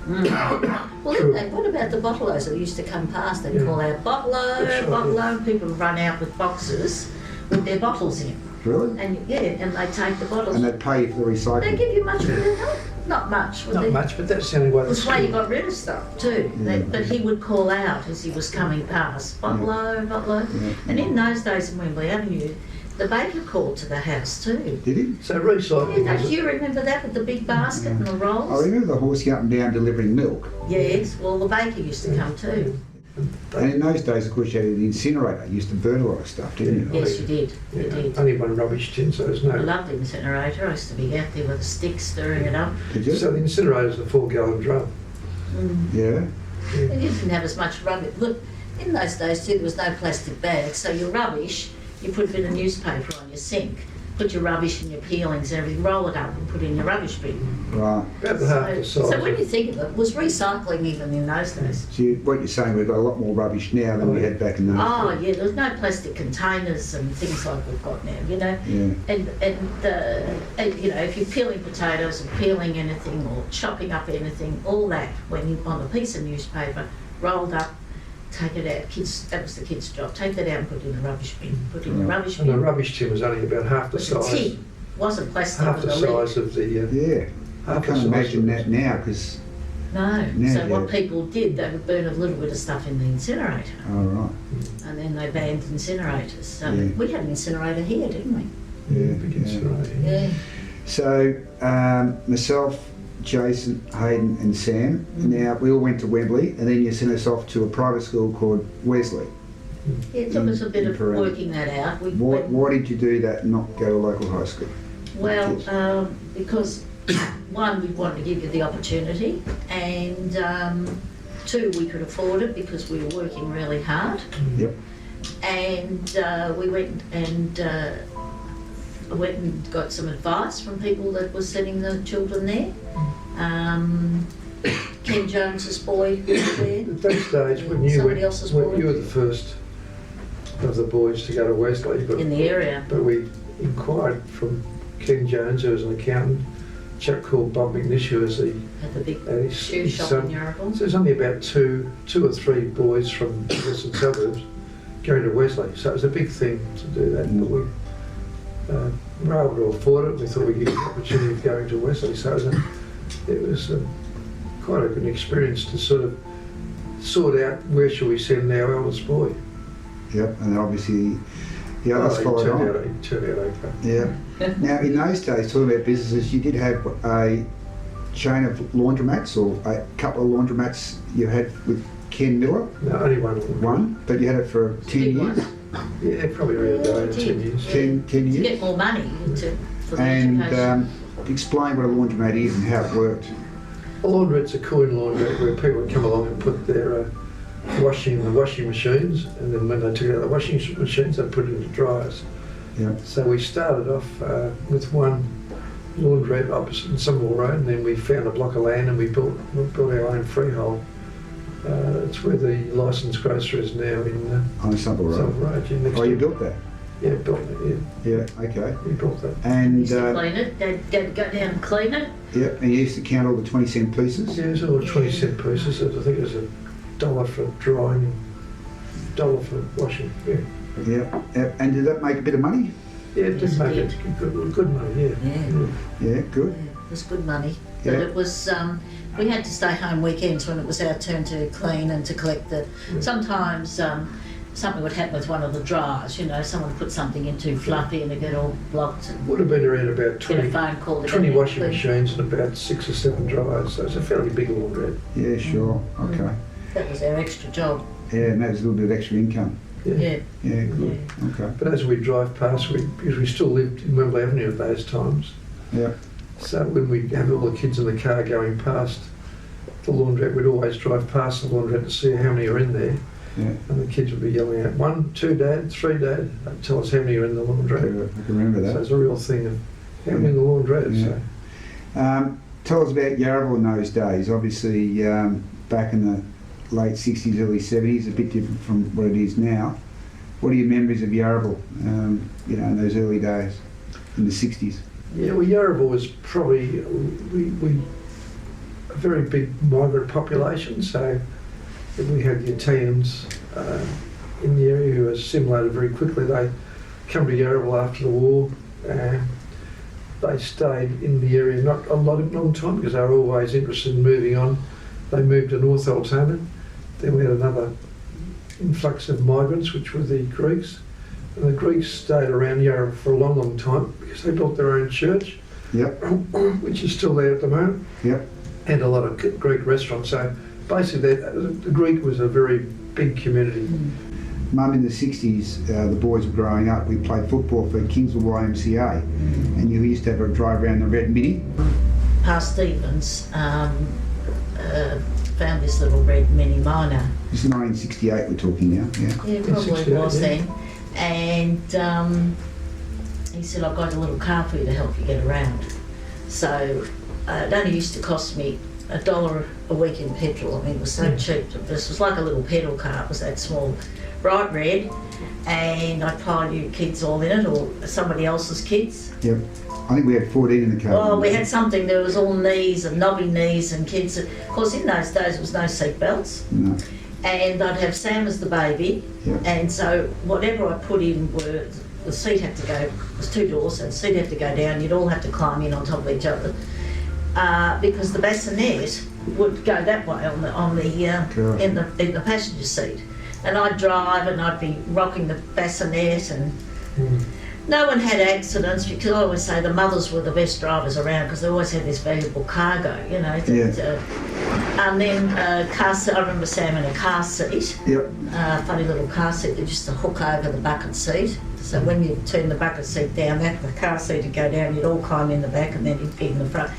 Well, True. and what about the bottlers that used to come past? They'd Yeah. call out bottle, That's right, bottle, and people would run out with boxes with their bottles in. Really? And and they take the bottles. And they'd pay you for the They recycling. give you much for it? Not much. would Not they? much, but that's the only way It the was the way you school... got rid of stuff too. Yeah. But he would call out as he was coming past, bottle, bottle. Yeah. And in those days in Wembley Avenue, the baker called to the house too. Did he? So recycling Yeah, was... do you remember that with the big basket and the I rolls? remember the horse going up and down delivering milk. Yes, well the baker used to come too. And in those days, of course, you had the incinerator. You used to burn a lot of stuff, didn't you? Yes, you did. You Yeah, did. only one rubbish tin, so there's I no... loved the incinerator. I used to be out there with a stick stirring it up. Did you? So the incinerator's a 4-gallon drum. Yeah. And you didn't have as much rubbish. Look, in those days too, there was no plastic bags, so your rubbish, you put a bit of newspaper on your sink, put your rubbish and your peelings and everything, roll it up and put it in your rubbish bin. Right. About the half the size. So when you think of it, was recycling even in those days? So what you're saying, we've got a lot more rubbish now than we had back in those Oh days. yeah, there was no plastic containers and things like we've got now, you know. Yeah. And you know, if you're peeling potatoes or peeling anything or chopping up anything, all that when you on a piece of newspaper, rolled up, take it out. Kids, that was the kids' job. Take that out and put it in the rubbish bin. Put it in the rubbish And the bin. rubbish tin was only about half the It was a size. tin. Wasn't plastic Half with the a lid. size of the... Yeah. I half the can't size imagine of that now because, No. Yeah, So what yeah. people did, they would burn a little bit of stuff in the incinerator, oh right, and then they banned incinerators. So Yeah. we had an incinerator here, didn't we? yeah. Big yeah. incinerator. Yeah. So myself, Jason, Hayden and Sam, now we all went to Wembley and then you sent us off to a private school called Wesley. Yeah, it took us a bit of Correct. working that out. We Why, went- why did you do that and not go to local high school? Well, Yes. because one, we wanted to give you the opportunity, and two, we could afford it because we were working really hard. Yep. And we went and got some advice from people that were sending the children there. Ken Jones's boy was there. At that stage, when you Somebody went, else's when boy. you were the first of the boys to go to Wesley, but, In the area. but we inquired from Ken Jones, who was an accountant, chap called Bob McNish, who was the Had the big his shoe shop son. in Yarraville. So there's only about two or three boys from the western suburbs going to Wesley. So it was a big thing to do that. But we were able to afford it. We thought we'd get the opportunity of going to Wesley. So it was quite a good experience to sort of sort out where shall we send our eldest boy. Yep, and obviously the others He followed on. turned out okay. Yeah. Now, in those days, talking about businesses, you did have a chain of laundromats, or a couple of laundromats you had with Ken Miller, No, only one. one, but you had it for 10 Big years. one. Yeah, probably around Yeah, 10 10. years. 10 To years. get more money for the And education. explain what a laundromat is and how it worked. A laundrette's a coin laundrette where people would come along and put their washing in the washing machines, and then when they took out the washing machines, they put it into dryers. Yep. So we started off with one laundrette opposite Summerville Road, and then we found a block of land and we built our own freehold. It's where the licensed grocer is now in On Sumble Road. Summerville Road. Yeah, next Oh, you to- built that? Yeah, built it. Yeah, okay. Yeah, we built that. And Used to clean it. Dad go down and clean it. yeah, and you used to count all the 20-cent pieces. Yeah, it's all 20-cent pieces. I think it was $1 for drying, $1 for washing. Yeah, Yeah. And did that make a bit of money? yeah, it Yes, did make it it good money. Yeah. Yeah. Yeah, good. Yeah, it was good money. But Yeah. it was, we had to stay home weekends when it was our turn to clean and to collect the, sometimes something would happen with one of the dryers, you know, someone put something in too fluffy and it'd get all blocked and Would have been around about get a 20, phone call to 20 get it washing cleaned. machines and about 6 or 7 dryers, so it's a fairly big laundrette. Yeah, sure. Okay. That was our extra job. Yeah, and that was a little bit of extra income. Yeah. Yeah. Yeah, good. Okay. But as we drive past, because we still lived in Wembley Avenue at those times, Yeah. so when we'd have all the kids in the car going past the laundrette, we'd always drive past the laundrette to see how many are in there. Yeah. And the kids would be yelling out, 1, 2, Dad, 3, Dad. They'd tell us how many are in the laundrette. I can remember So that. it's a real thing of how many in the laundrette. Yeah. So. Tell us about Yarraville in those days. Obviously, back in the late 60s, early 70s, a bit different from what it is now. What are your memories of Yarraville, you know, in those early days, in the 60s? Yeah, well, Yarraville was probably we a very big migrant population, so we had the Italians in the area who assimilated very quickly. They come to Yarraville after the war. They stayed in the area not a long time because they were always interested in moving on. They moved to North Altona. Then we had another influx of migrants, which were the Greeks. And the Greeks stayed around Yarraville for a long time because they built their own church, Yep. which is still there at the moment, Yep. and a lot of Greek restaurants. So basically, the Greek was a very big community. Mum, in the 60s, the boys were growing up. We played football for Kingsville YMCA, and you used to have a drive around the red Mini. Past Stevens, found this little red Mini Minor. This is 1968 we're talking now. Yeah. Yeah, probably 68, was yeah. then. And he said, I've got a little car for you to help you get around. So it only used to cost me $1 a week in petrol. I mean, it was so cheap. This was like a little pedal car. It was that small, bright red. And I'd pile you kids all in it, or somebody else's kids. Yep. I think we had 14 in the car. Oh, we had something, there was all knees and knobby knees and kids. Of course, in those days, there was no seat belts. No. And I'd have Sam as the baby, Yeah. and so whatever I put in were, the seat had to go, there was 2 doors, so the seat had to go down, you'd all have to climb in on top of each other, because the bassinet would go that way on Gosh. in the passenger seat. And I'd drive and I'd be rocking the bassinet, and no one had accidents, because I always say the mothers were the best drivers around because they always had this valuable cargo, you know. And then car seat, I remember Sam in a car seat, Yep. funny little car seat that used to hook over the bucket seat. So when you turn the bucket seat down, the car seat would go down, you'd all climb in the back and then you'd be in the front.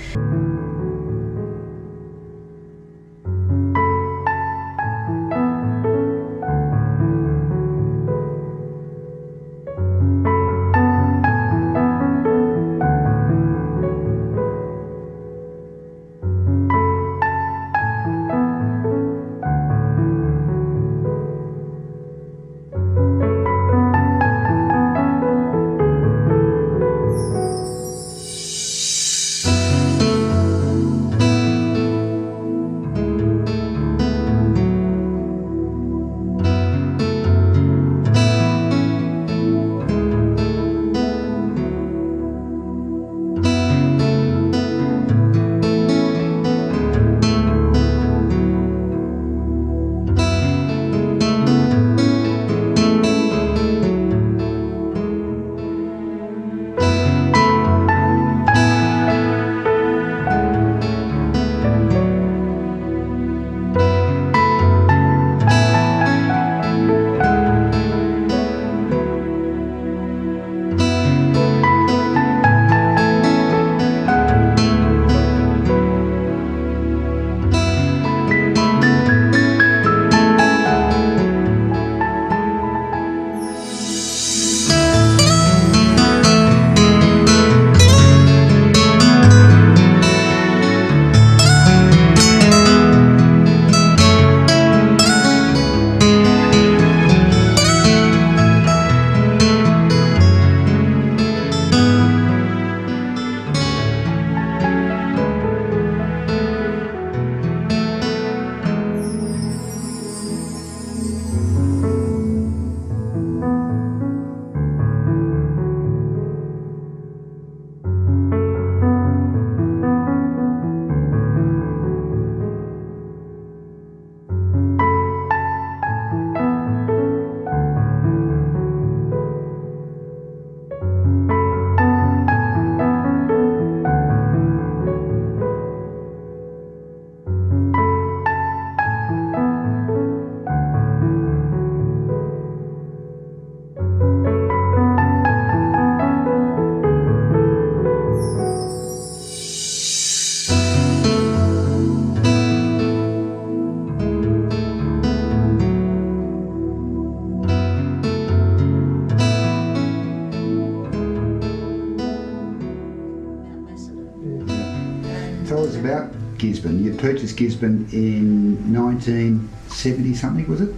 Gisborne. You purchased Gisborne in 1970 something, was it?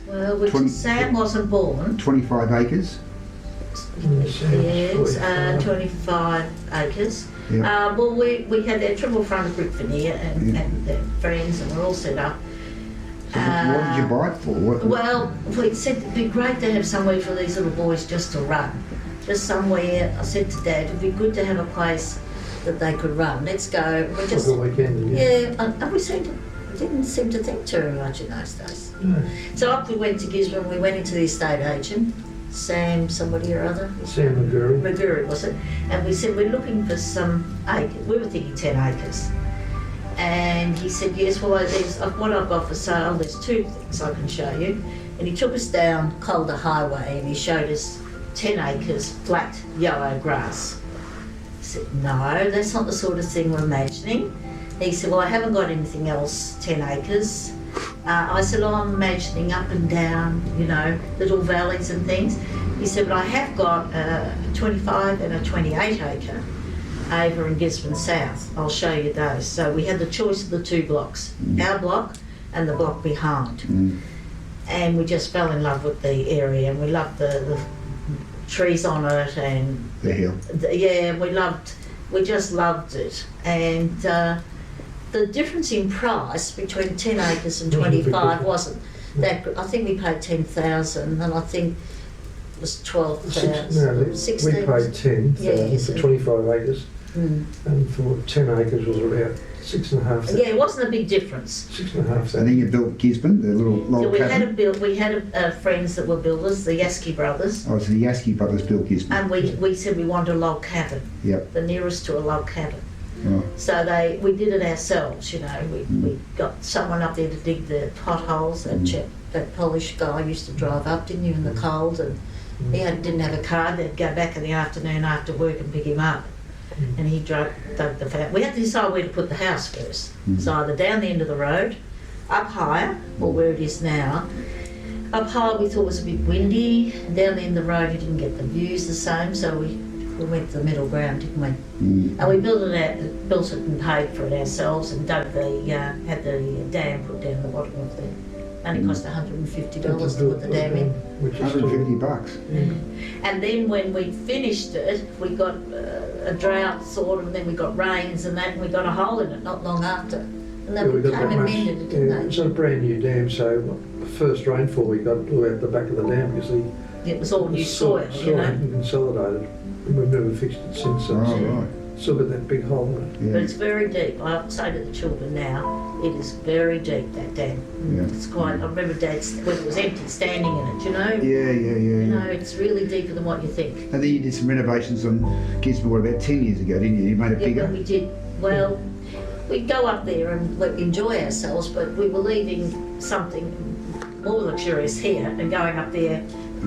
Well, which 20 Sam wasn't born. 25 acres. Yes, 25 acres. Yeah. Well, we had that triple front brick veneer and their friends, and we're all set up. So what did you buy it for? Well, we said it'd be great to have somewhere for these little boys just to run. Just somewhere, I said to Dad, it'd be good to have a place that they could run. Let's go. We just, Like a weekend, yeah, and we didn't seem to think too much in those days. No. So up we went to Gisborne, we went into the estate agent, Sam somebody or other. Sam McGurry. Maguri, was it? And we said, we're looking for some acres. We were thinking 10 acres. And he said, yes, well, there's what I've got for sale, there's two things I can show you. And he took us down Calder Highway and he showed us 10 acres flat yellow grass. I said, no, that's not the sort of thing we're imagining. And he said, well, I haven't got anything else 10 acres. I said, oh, I'm imagining up and down, you know, little valleys and things. He said, but I have got a 25 and a 28 acre over in Gisborne South. I'll show you those. So we had the choice of the two blocks, our block and the block behind. And we just fell in love with the area and we loved the trees on it and The hill. yeah, we just loved it. And the difference in price between 10 acres and 25 wasn't that good. I think we paid 10,000 and I think it was 12,000. 16. We paid 10,000 Yes. for 25 acres, Mm. and for 10 acres was about 6,500. Yeah, it wasn't a big difference. 6,500. And then you built Gisborne, the little So log we had cabin. we had friends that were builders, the Yaski brothers, Oh, so the Yaski brothers built Gisborne. and we said we wanted a log cabin, Yep. the nearest to a log cabin. Right. So we did it ourselves, you know. We got someone up there to dig the potholes. That Polish guy used to drive up, didn't you, in the cold, and he didn't have a car. They'd go back in the afternoon after work and pick him up, and he dug the family. We had to decide where to put the house first. So either down the end of the road, up higher, or where it is now. Up high we thought was a bit windy. Down the end of the road you didn't get the views the same, so we went to the middle ground, didn't we? And we built it and paid for it ourselves, and dug had the dam put down the bottom of the. Only cost $150 to put the dam in. Which is still- $150. And then when we finished it, we got a drought sort of, and then we got rains and that, and we got a hole in it not long after. And Yeah, then we we got came that and much. mended it, Yeah, didn't it was a brand new dam, so the first rainfall we got blew out the back of the dam because they? It was all new soil, you know. consolidated. And we've never fixed it since. So Oh, it's right. still got that big hole in it. But Yeah. it's very deep. I say to the children now, it is very deep, that dam. Yeah. It's quite, I remember Dad's, when it was empty, standing in it, you know. Yeah, You know, yeah. it's really deeper than what you think. And then you did some renovations on Gisborne, what, about 10 years ago, didn't you? You made it Yeah, bigger? when we did, well, we'd go up there and enjoy ourselves, but we were leaving something more luxurious here, and going up there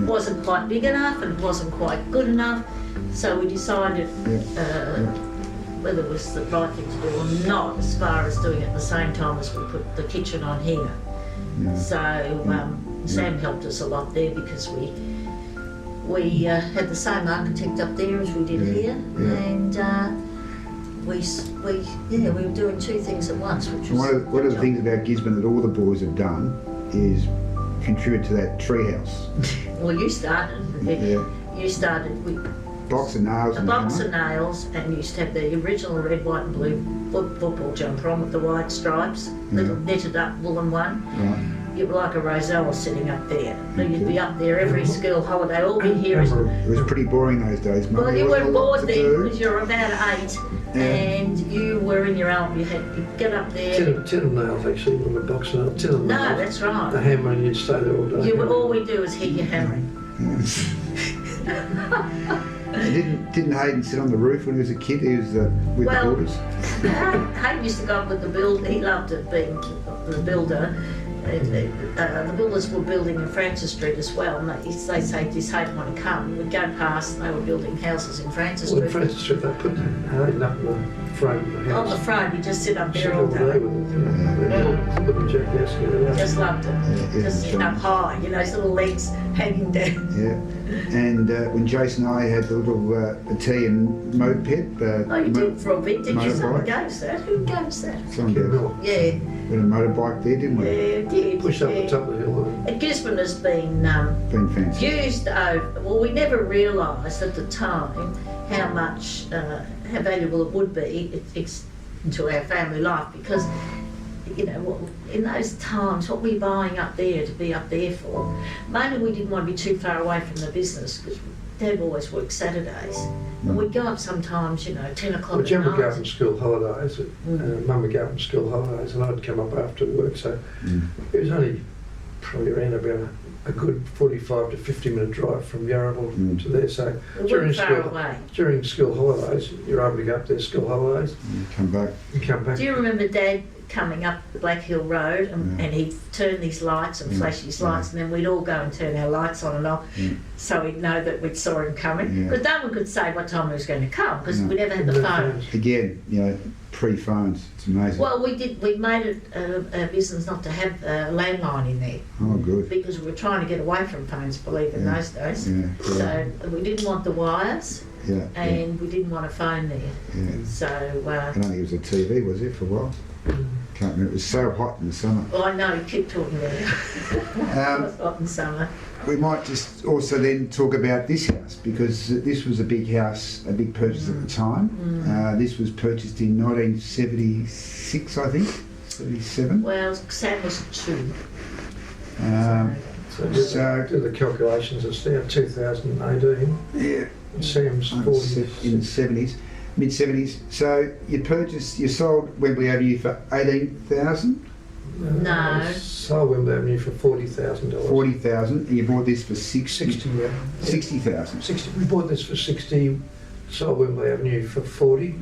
wasn't quite big enough and wasn't quite good enough. So we decided whether it was the right thing to do or not, as far as doing it at the same time as we put the kitchen on here. Yeah. So Sam helped us a lot there because we had the same architect up there as we did Yeah, here, yeah. and we were doing two things at once, which And was one of the things about Gisborne that all the boys have done is contribute to that treehouse. Well, you started. Yeah. You started with Box of nails a and box that, of nails, and you used to have the original red, white, and blue football jumper on with the white stripes, little knitted up woolen one. Right. You were like a Rosella sitting up there. So you'd be up there every school holiday, all be here. It was pretty boring those days, mate. Well, you There weren't wasn't a lot bored to then do. because you were about 8, Yeah. and you were in your own. You'd get up there. 10 of nails actually, not a box of nails. 10 of No, nails. that's The right. hammer, and you'd stay there all day. All we do is hit your hammering. And didn't Hayden sit on the roof when he was a kid? He was with Well- the builders. Hayden used to go up with the build. He loved it being the builder. The builders were building in Francis Street as well, and they say this hate want to come. We'd go past and they were building houses in Francis Well, in Street. Francis Street, they put Hayden up in the front of the On house. the front, you just sit up Sit there all all day day. with it, you know. Little jackass, you know. Just loved it. Yeah, Just yeah, sitting up high, you know, his little legs hanging down. Yeah. And when Jason and I had the little Italian moped. Oh, you did for a bit, did you? Someone motorbike. goes that. Who goes that? Someone Kim goes, Miller Yeah, we had a motorbike there, didn't we? yeah, it did. pushed up yeah. the top of the hill. And Gisborne has been Been fancy. used over. Well, we never realised at the time how much, how valuable it would be to our family life because, you know, in those times, what we're buying up there to be up there for, mainly we didn't want to be too far away from the business because Dad always worked Saturdays. And we'd go up sometimes, you know, 10 o'clock Well, at Jen would go night. from school holidays, Mum would go from school holidays, and I'd come up after work. So it was only probably around about a good 45 to 50-minute drive from Yarraville to there. So We weren't far away. during school holidays, you're able to go up there, school holidays, Come back. and come back. Do you remember Dad coming up Black Hill Road and, Yeah. and he'd turn these lights and flash his lights and then we'd all go and turn our lights on and off so we'd know that we saw him coming. Yeah. Because no one could say what time he was going to come because No. we never had the No phone. phones. Again, you know, pre-phones. It's amazing. Well, we made it a business not to have a landline in there Oh, good. because we were trying to get away from phones, believe it, in Yeah. those days. Yeah. Yeah. So we didn't want the wires Yeah. Yeah. and we didn't want a phone there. Yeah. So, I don't think it was a TV, was it, for a while? Can't remember. It was so hot in the summer. well, I know, keep talking about it. It was hot in summer. We might just also then talk about this house because this was a big house, a big purchase at the time. This was purchased in 1976, I think, 77. Well, Sam was 2. So So- do the calculations. It's now 2018. Yeah, And Sam's in 40. the 70s, mid 70s. So you sold Wembley Avenue for 18,000, No. Sold Wembley Avenue for $40,000. 40,000, and you bought this for 60 60, yeah. 60,000. 60. We bought this for 60, sold Wembley Avenue for 40.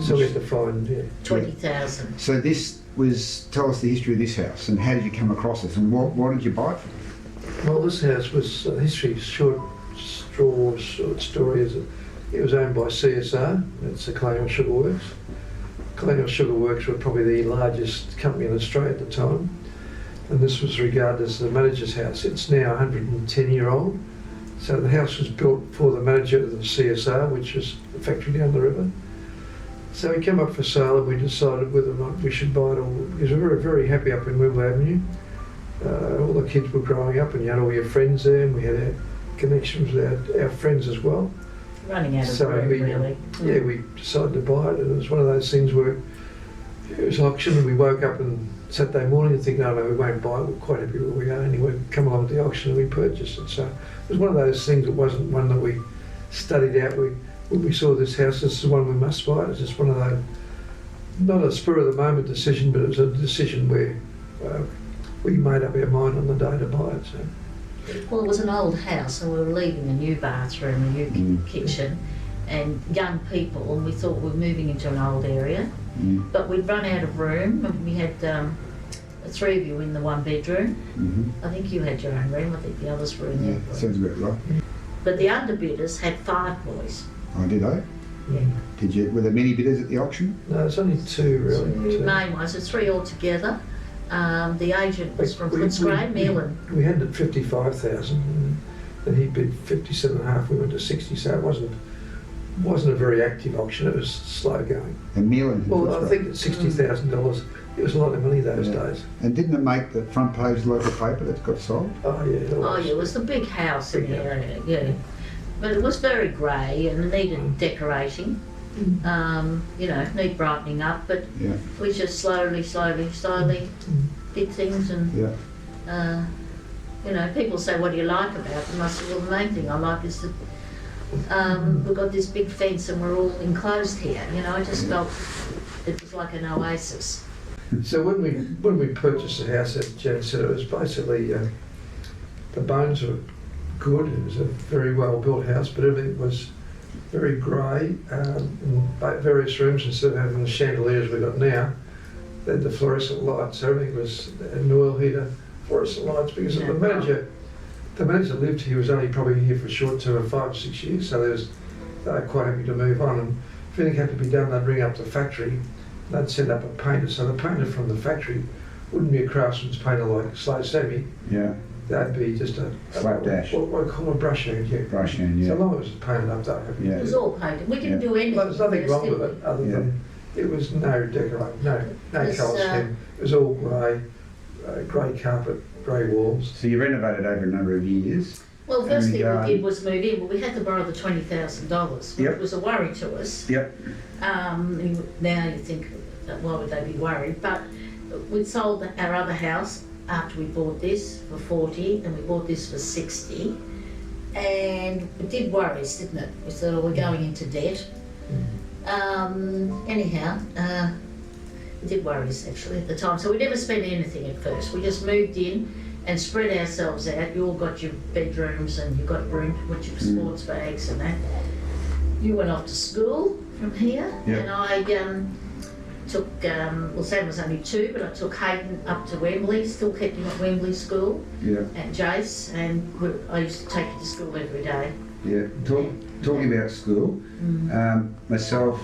So we had to find, 20,000. So this was, tell us the history of this house and how did you come across it and what did you buy it for? Well, this house was history, short story is it was owned by CSR. It's the Colonial Sugar Works. Colonial Sugar Works were probably the largest company in Australia at the time, and this was regarded as the manager's house. It's now 110-year-old. So the house was built for the manager of the CSR, which is the factory down the river. So we came up for sale and we decided whether or not we should buy it all because we were very happy up in Wembley Avenue. All the kids were growing up and you had all your friends there and we had our connections with our friends as well. Running out of So room, really. Yeah, we decided to buy it and it was one of those things where it was auction and we woke up and Saturday morning and think, no, we won't buy it, we're quite happy where we are anyway. Come along with the auction and we purchased it. So it was one of those things, it wasn't one that we studied out. When we saw this house, this is the one we must buy. It's just one of those, not a spur of the moment decision, but it was a decision where we made up our mind on the day to buy it. So. Well, it was an old house and we were leaving a new bathroom, a new kitchen and young people and we thought we were moving into an old area. But we'd run out of room and we had 3 of you in the 1 bedroom. I think you had your own room, I think the others were in Yeah, there. sounds about right. But the underbidders had 5 boys. Oh, did I? Yeah. Did you? Were there many bidders at the auction? No, it's only 2 really. 2 2. main ones, there's 3 altogether. The agent was from Footscray, Melan. We had it 55,000 and he bid 57.5. We went to 60, so it wasn't a very active auction. It was slow going. And Melan. Well, I think at $60,000, it was a lot of money those days. And didn't it make the front page local paper that got sold? Oh yeah, it Oh was. yeah, it was the big house in Big the area, yeah. But it was very grey and needed decorating. You know, need brightening up, but Yeah, we just slowly did things and, yeah. you know, people say, what do you like about them? I said, well, the main thing I like is that we've got this big fence and we're all enclosed here. You know, I just felt it was like an oasis. So when we purchased the house, as Jan said, it was basically the bones were good. It was a very well built house, but everything was very grey. In various rooms, instead of having the chandeliers we've got now, they had the fluorescent lights. So everything was an oil heater fluorescent lights because No, the manager lived here, was only probably here for a short term of 5 or 6 years, so they were quite happy to move on. And if anything had to be done, they'd ring up the factory, they'd send up a painter. So the painter from the factory wouldn't be a craftsman's painter like Slow Sammy, Yeah. that'd be just a Slapdash. what I call a brush hand, yeah. Brush hand, So yeah. long as it was painted up, they're happy. Yeah. It was all painted. We didn't Yeah. do anything. Well, there's nothing first, wrong did with we? it other Yeah. than it was no decorate, no It's, colour scheme. It was all grey carpet, grey walls. So you renovated over a number of years. Well, the first And, thing we did was move in, but we had to borrow the $20,000. Yep. It was a worry to us. Yep. Now you think, why would they be worried? But we'd sold our other house after we bought this for 40, and we bought this for 60. And it did worry us, didn't it? We thought, oh, we're going into debt. Anyhow, it did worry us actually at the time. So we never spent anything at first. We just moved in and spread ourselves out. You all got your bedrooms and you got room with your sports bags and that. You went off to school from here, Yeah. and I took, well, Sam was only 2, but I took Hayden up to Wembley, still kept him at Wembley School, Yeah. at Jace, and I used to take him to school every day. Yeah. Talking about school, myself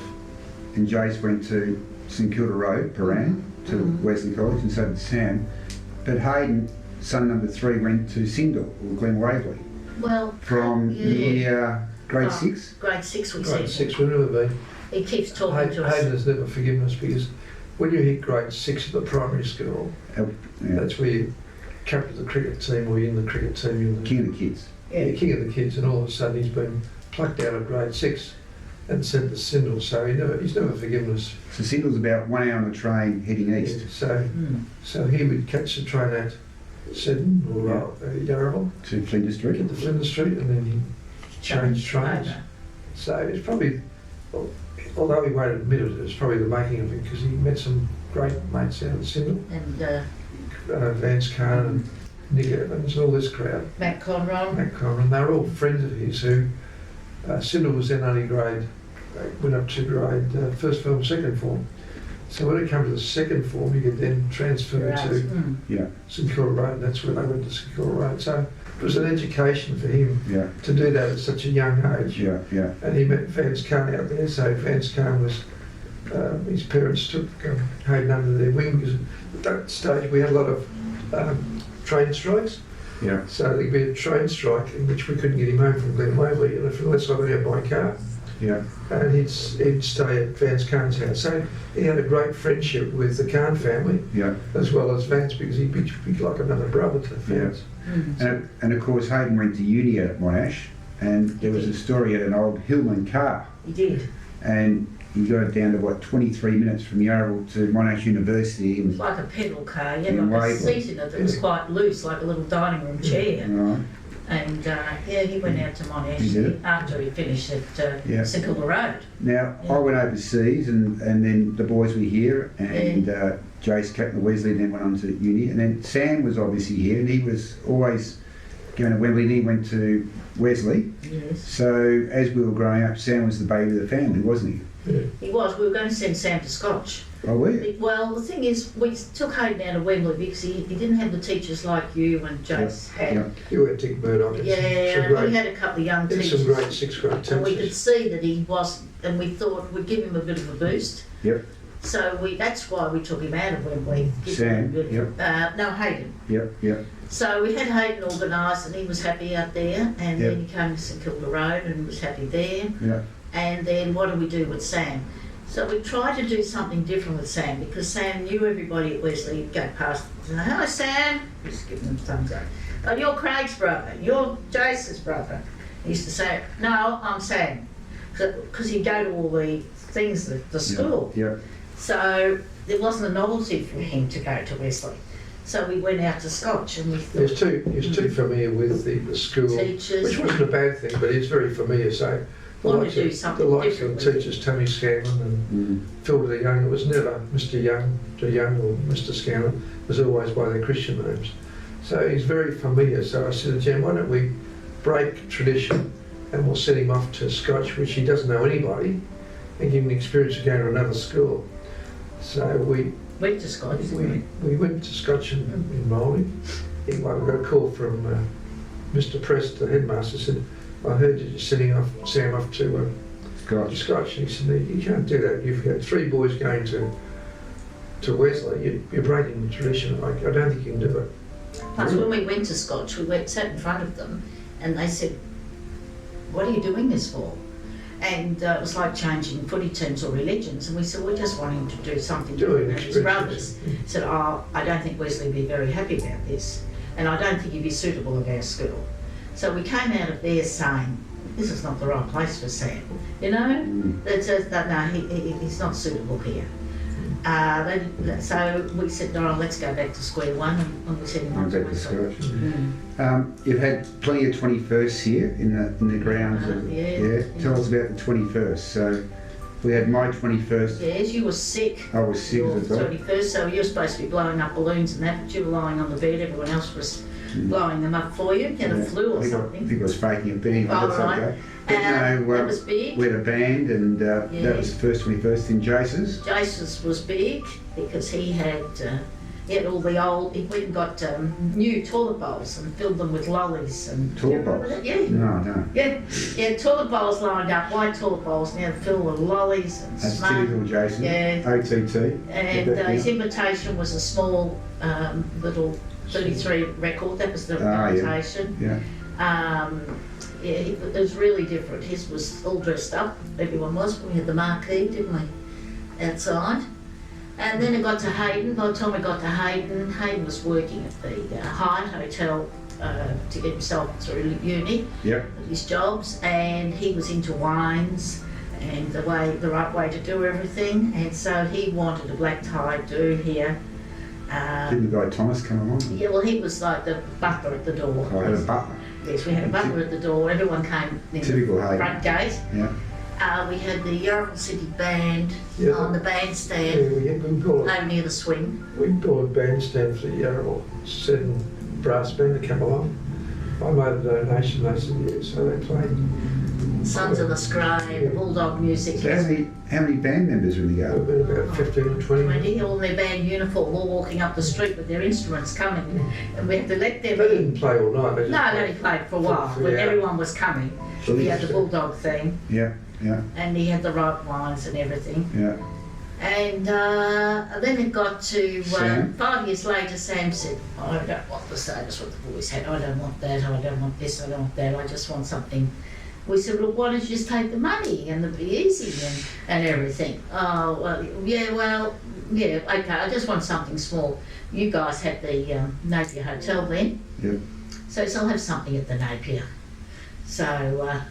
and Jace went to St Kilda Road, Paran, to Wesley College, and so did Sam. But Hayden, son number 3, went to Sindel, or Glen Waverley, Well, from year grade Oh. 6. grade 6 we Grade said. 6 would never be. He keeps talking to us. Hayden has never forgiven us because when you hit grade 6 at the primary school, Yeah. that's where you captain the cricket team or you're in the cricket team, you're the King of the kids. yeah, king of the kids, and all of a sudden he's been plucked out of grade 6 and sent to Sindel, so he's never forgiven us. So Sindel's about 1 hour on the train heading east So he would catch the train at Seddon or Yarraville, to Flinders Street. get to Flinders Street, and then he'd change trains. So it's probably, although he won't admit it, it's probably the making of it because he met some great mates out at Sindel, And Vance Carn and Nick Evans and all this crowd. Matt Conron. Matt Conran, they were all friends of his who, Sindel was then only went up to grade first form, second form. So when it came to the second form, you could then transfer to Yeah. St Kilda Road, and that's where they went to St Kilda Road. So it was an education for him Yeah. to do that at such a young age. Yeah. Yeah. And he met Vance Carn out there, so Vance Carn was, his parents took Hayden under their wing because at that stage we had a lot of train strikes. Yeah. So there'd be a train strike in which we couldn't get him home from Glen Waverley, and unless I went out by car, Yeah. and he'd stay at Vance Carn's house. So he had a great friendship with the Carn family Yeah. as well as Vance because he'd be like another brother to Vance. And of course Hayden went to uni at Monash, and there was a story at an old Hillman car, He did. and he got it down to 23 minutes from Yarraville to Monash University. It was And, like a pedal car. You In had like a Waverley. seat in it that was quite loose, like a little dining room chair. right. And he went out to He Monash did? after he finished at Yeah. St Kilda Road. Now Yeah. I went overseas, and then the boys were here, and Jace Captain Wesley then went on to uni, and then Sam was obviously here, and he was always going to Wembley, and he went to Wesley. Yes. So as we were growing up, Sam was the baby of the family, wasn't he? He was. We were going to send Sam to Scotch. Oh, were you? Well, the thing is, we took Hayden out of Wembley because he didn't have the teachers like you and Jace had. Yeah. You were Dick Murdoch. and Yeah, some we great, had a couple of young some teachers. great 6th grade And we could teachers. see that he was, and we thought we'd give him a bit of a boost. Yep. So that's why we took him out of Wembley. give him Sam, a bit of- no, Hayden. Yep. Yep. So we had Hayden organised, and he was happy out there, and Yep. then he came to St Kilda Road and was happy there. Yeah. And then what do we do with Sam? So we tried to do something different with Sam because Sam knew everybody at Wesley. He'd go past and say, "Hello, Sam." Just giving them thumbs up. "Oh, you're Craig's brother. You're Jace's brother." He used to say, "No, I'm Sam," because he'd go to all the things, the school. Yeah. So there wasn't a novelty for him to go to Wesley. So we went out to Scotch and we He was too familiar with the school, teachers. which wasn't a bad thing, but he's very familiar. So the Wanted likes to do of, something the likes different of with teachers, Tammy Scanlon and Mm. Phil de Young, it was never Mr. Young, De Young or Mr. Scanlon, it was always by their Christian names. So he's very familiar. So I said to Jen, why don't we break tradition and we'll send him off to Scotch, which he doesn't know anybody, and give him the experience of going to another school. So we went to Scotch. went to Scotch in Moldy, anyway, we got a call from Mr. Prest, the headmaster, said, I heard you sending Sam off to Scotch. And he said, you can't do that. You've got 3 boys going to Wesley. You're breaking the tradition. I don't think you can do it. Plus, when we went to Scotch, we sat in front of them and they said, what are you doing this for? And it was like changing footy teams or religions. And we said, we're just wanting to do something different than his brothers. Said, oh, I don't think Wesley would be very happy about this. And I don't think he'd be suitable at our school. So we came out of there saying, this is not the right place for Sam. You know? It's just that, no, he's not suitable here. So we said, no, let's go back to square one, and we sent him on to Wesley. You've had plenty of 21sts here in the grounds. Tell us about the 21st. So we had my 21st. Yes, you were sick. I was sick as a dog. 21st, so you were supposed to be blowing up balloons and that, but you were lying on the bed, everyone else was blowing them up for you. You had a flu or something. I think I was faking it, but anyway, that's okay. But that was big. We had a band, and that was the first 21st in Jace's. Jace's was big because he had all the old. He went and got new toilet bowls and filled them with lollies and. Toilet bowls? Yeah. No. Yeah, toilet bowls lined up, white toilet bowls now filled with lollies and That's smart. typical Jason. Yeah. OTT. And his invitation was a small little 33 record. That was the invitation. It was really different. His was all dressed up. Everyone was. We had the marquee, didn't we? Outside. And then it got to Hayden. By the time we got to Hayden, Hayden was working at the Hyatt Hotel to get himself through uni. Yep. His jobs, and he was into wines and the right way to do everything. And so he wanted a black tie do here. Didn't the guy Thomas come along? Yeah, well, he was like the butler at the door. I had a butler. Yes, we had a butler at the door. Everyone came in Typical the Hayden. front gate. Yeah. We had the Yarraville City Band on the bandstand We call it, over near the swing. we call it bandstand for the Yarraville 7 brass band to come along. I made a donation, they said, yeah, so they played. Sons of the Scribe, the Bulldog music. So how many band members were in the There've go? been about 15 or 20. 20, all in their band uniform, all walking up the street with their instruments coming. And we had to let them They in. didn't play all night. They just No, they only played for a while. When everyone was coming, he had the Bulldog thing, Yeah. and he had the right wines and everything. Yeah. And then it got to Sam? 5 years later. Sam said, I don't want the status what the boys had. I don't want that. I don't want this. I don't want that. I just want something. We said, well, why don't you just take the money and it'll be easy and everything. Oh, well, okay. I just want something small. You guys had the Napier Hotel then. Yep. So I'll have something at the Napier. So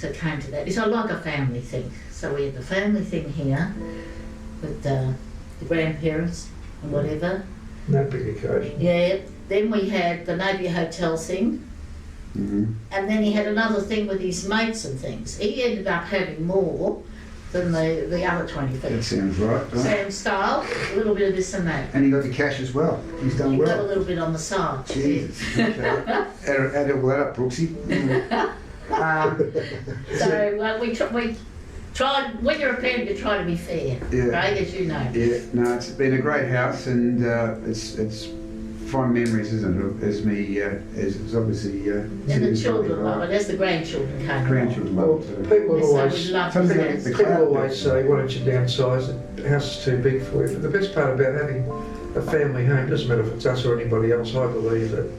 it came to that. It's like a family thing. So we had the family thing here with the grandparents and whatever. No big occasion. Yeah. Then we had the Napier Hotel thing. Mm-hmm. And then he had another thing with his mates and things. He ended up having more than the other That 25th. sounds right. Same style, a little bit of this and that. And he got the cash as well. He's done He got a well. little bit on the side. Jesus. Add all that up, Brooksy. So we tried, when you're a parent, you try to be fair, right, as you know. Yeah, no, it's been a great house, and it's fond memories, isn't it? As obviously. And the children love it, as the grandchildren came along. Grandchildren Well, love it. people So always, we love Something that. like the people cloud always bit. say, why don't you downsize? The house is too big for you. But the best part about having a family home, doesn't matter if it's us or anybody else, I believe that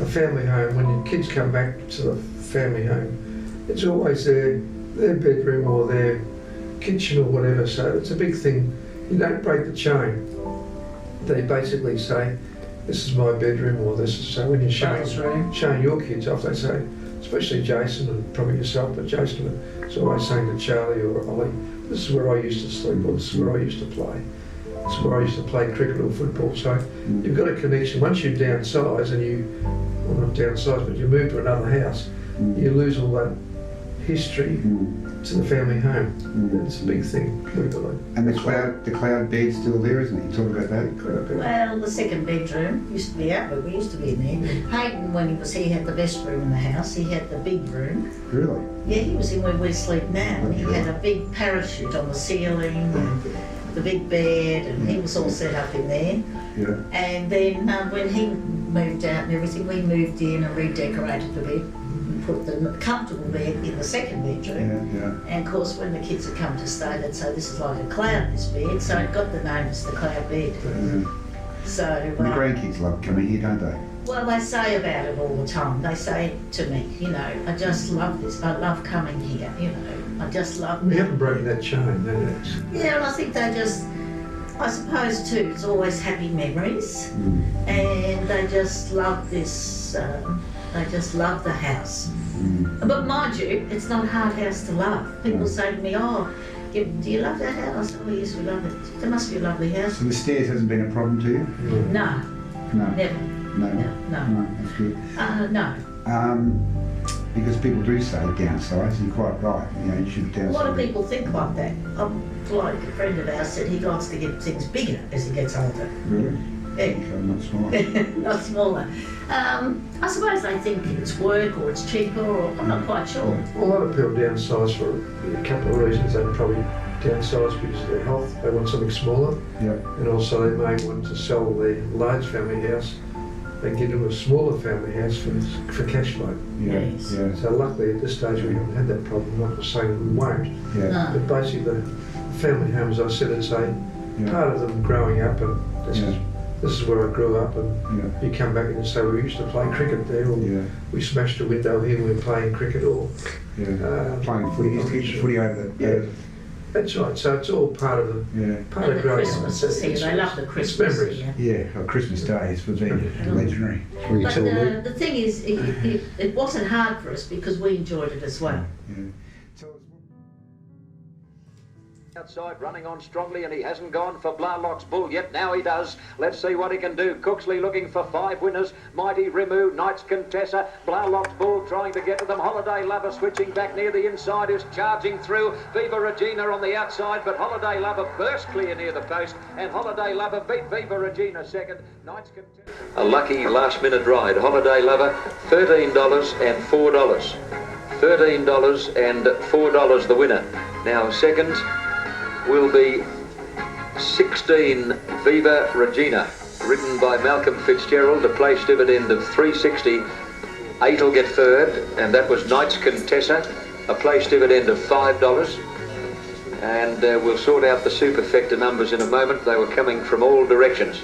a family home, when your kids come back to the family home, it's always their bedroom or their kitchen or whatever. So it's a big thing. You don't break the chain. They basically say, this is my bedroom, or this is, so when you're showing your kids off, they say, especially Jason and probably yourself, but Jason is always saying to Charlie or Ollie, this is where I used to sleep, or this is where I used to play. This is where I used to play cricket or football. So you've got a connection. Once you downsize and well, not downsize, but you move to another house, you lose all that history to the family home. It's a big thing, we believe. And the cloud bed's still there, isn't it? You talk about that? Well, the second bedroom used to be out, but we used to be in there. Hayden, when he was here, had the best room in the house. He had the big room. Really? Yeah, he was in where we sleep now. He had a big parachute on the ceiling, and the big bed, and he was all set up in there. Yeah. And then when he moved out and everything, we moved in and redecorated the bed and put the comfortable bed in the second bedroom. Yeah. And of course, when the kids had come to stay, they'd say, this is like a cloud, this bed. So it got the name as the cloud bed. So And the grandkids love coming here, don't they? well, they say about it all the time. They say to me, you know, I just love this. I love coming here. You know, I just love. We haven't broken that chain, have we? Yeah, and I think they just, I suppose too, it's always happy memories, and they just love this. They just love the house. But mind you, it's not a hard house to love. People say to me, "Oh, do you love that house?" I say, "Oh, yes, we love it. There must be a lovely house." So the stairs hasn't been a problem to you? No, No. never. No. No. No, that's good. No. Because people do say downsize, you're quite right. You know, you should downsize. A lot of people think like that. Like a friend of ours said, he likes to get things bigger as he gets older. Really? Yeah. Okay, not smaller. Not smaller. I suppose they think it's work or it's cheaper, or I'm not quite sure. A lot of people downsize for a couple of reasons. They probably downsize because of their health. They want something smaller, Yeah. and also they may want to sell their large family house and get into a smaller family house for cash flow. Yeah. Yes. Yeah. So luckily at this stage we haven't had that problem. I'm not saying we won't, Yeah. No. but basically the family homes, I said, it's a Yeah. part of them growing up, and this is where I grew up, and Yeah. you come back and you say, we used to play cricket there, or Yeah. we smashed a window here, we were playing cricket, or Yeah. Playing footy. You used to get footy over the. Yeah. That's right. So it's all part of the Yeah. part And of the growing Christmas up. is here. They love the Christmas memories. here. Yeah. Oh, Christmas Day is legendary. But the thing is, it wasn't hard for us because we enjoyed it as well. Yeah. Tell us Outside running on strongly, and he hasn't gone for Blarlock's Bull yet. Now he does. Let's see what he can do. Cooksley looking for 5 winners. Mighty Rimu, Knights Contessa, Blarlock's Bull trying to get to them. Holiday Lover switching back near the inside is charging through. Viva Regina on the outside, but Holiday Lover burst clear near the post, and Holiday Lover beat Viva Regina second. Knights Contessa. A lucky last minute ride. Holiday Lover, $13 and $4. $13 and $4 the winner. Now second will be 16 Viva Regina, ridden by Malcolm Fitzgerald, a place dividend of 360. 8 will get third, and that was Knights Contessa, a place dividend of $5. And we'll sort out the superfecta numbers in a moment. They were coming from all directions.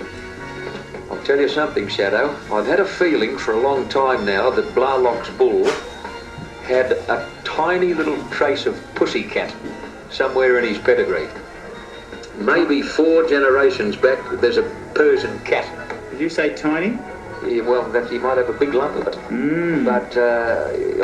I'll tell you something, Shadow. I've had a feeling for a long time now that Blarlock's Bull had a tiny little trace of pussycat somewhere in his pedigree. Maybe 4 generations back, there's a Persian cat. Did you say tiny? Yeah, well, that he might have a big lump of it. But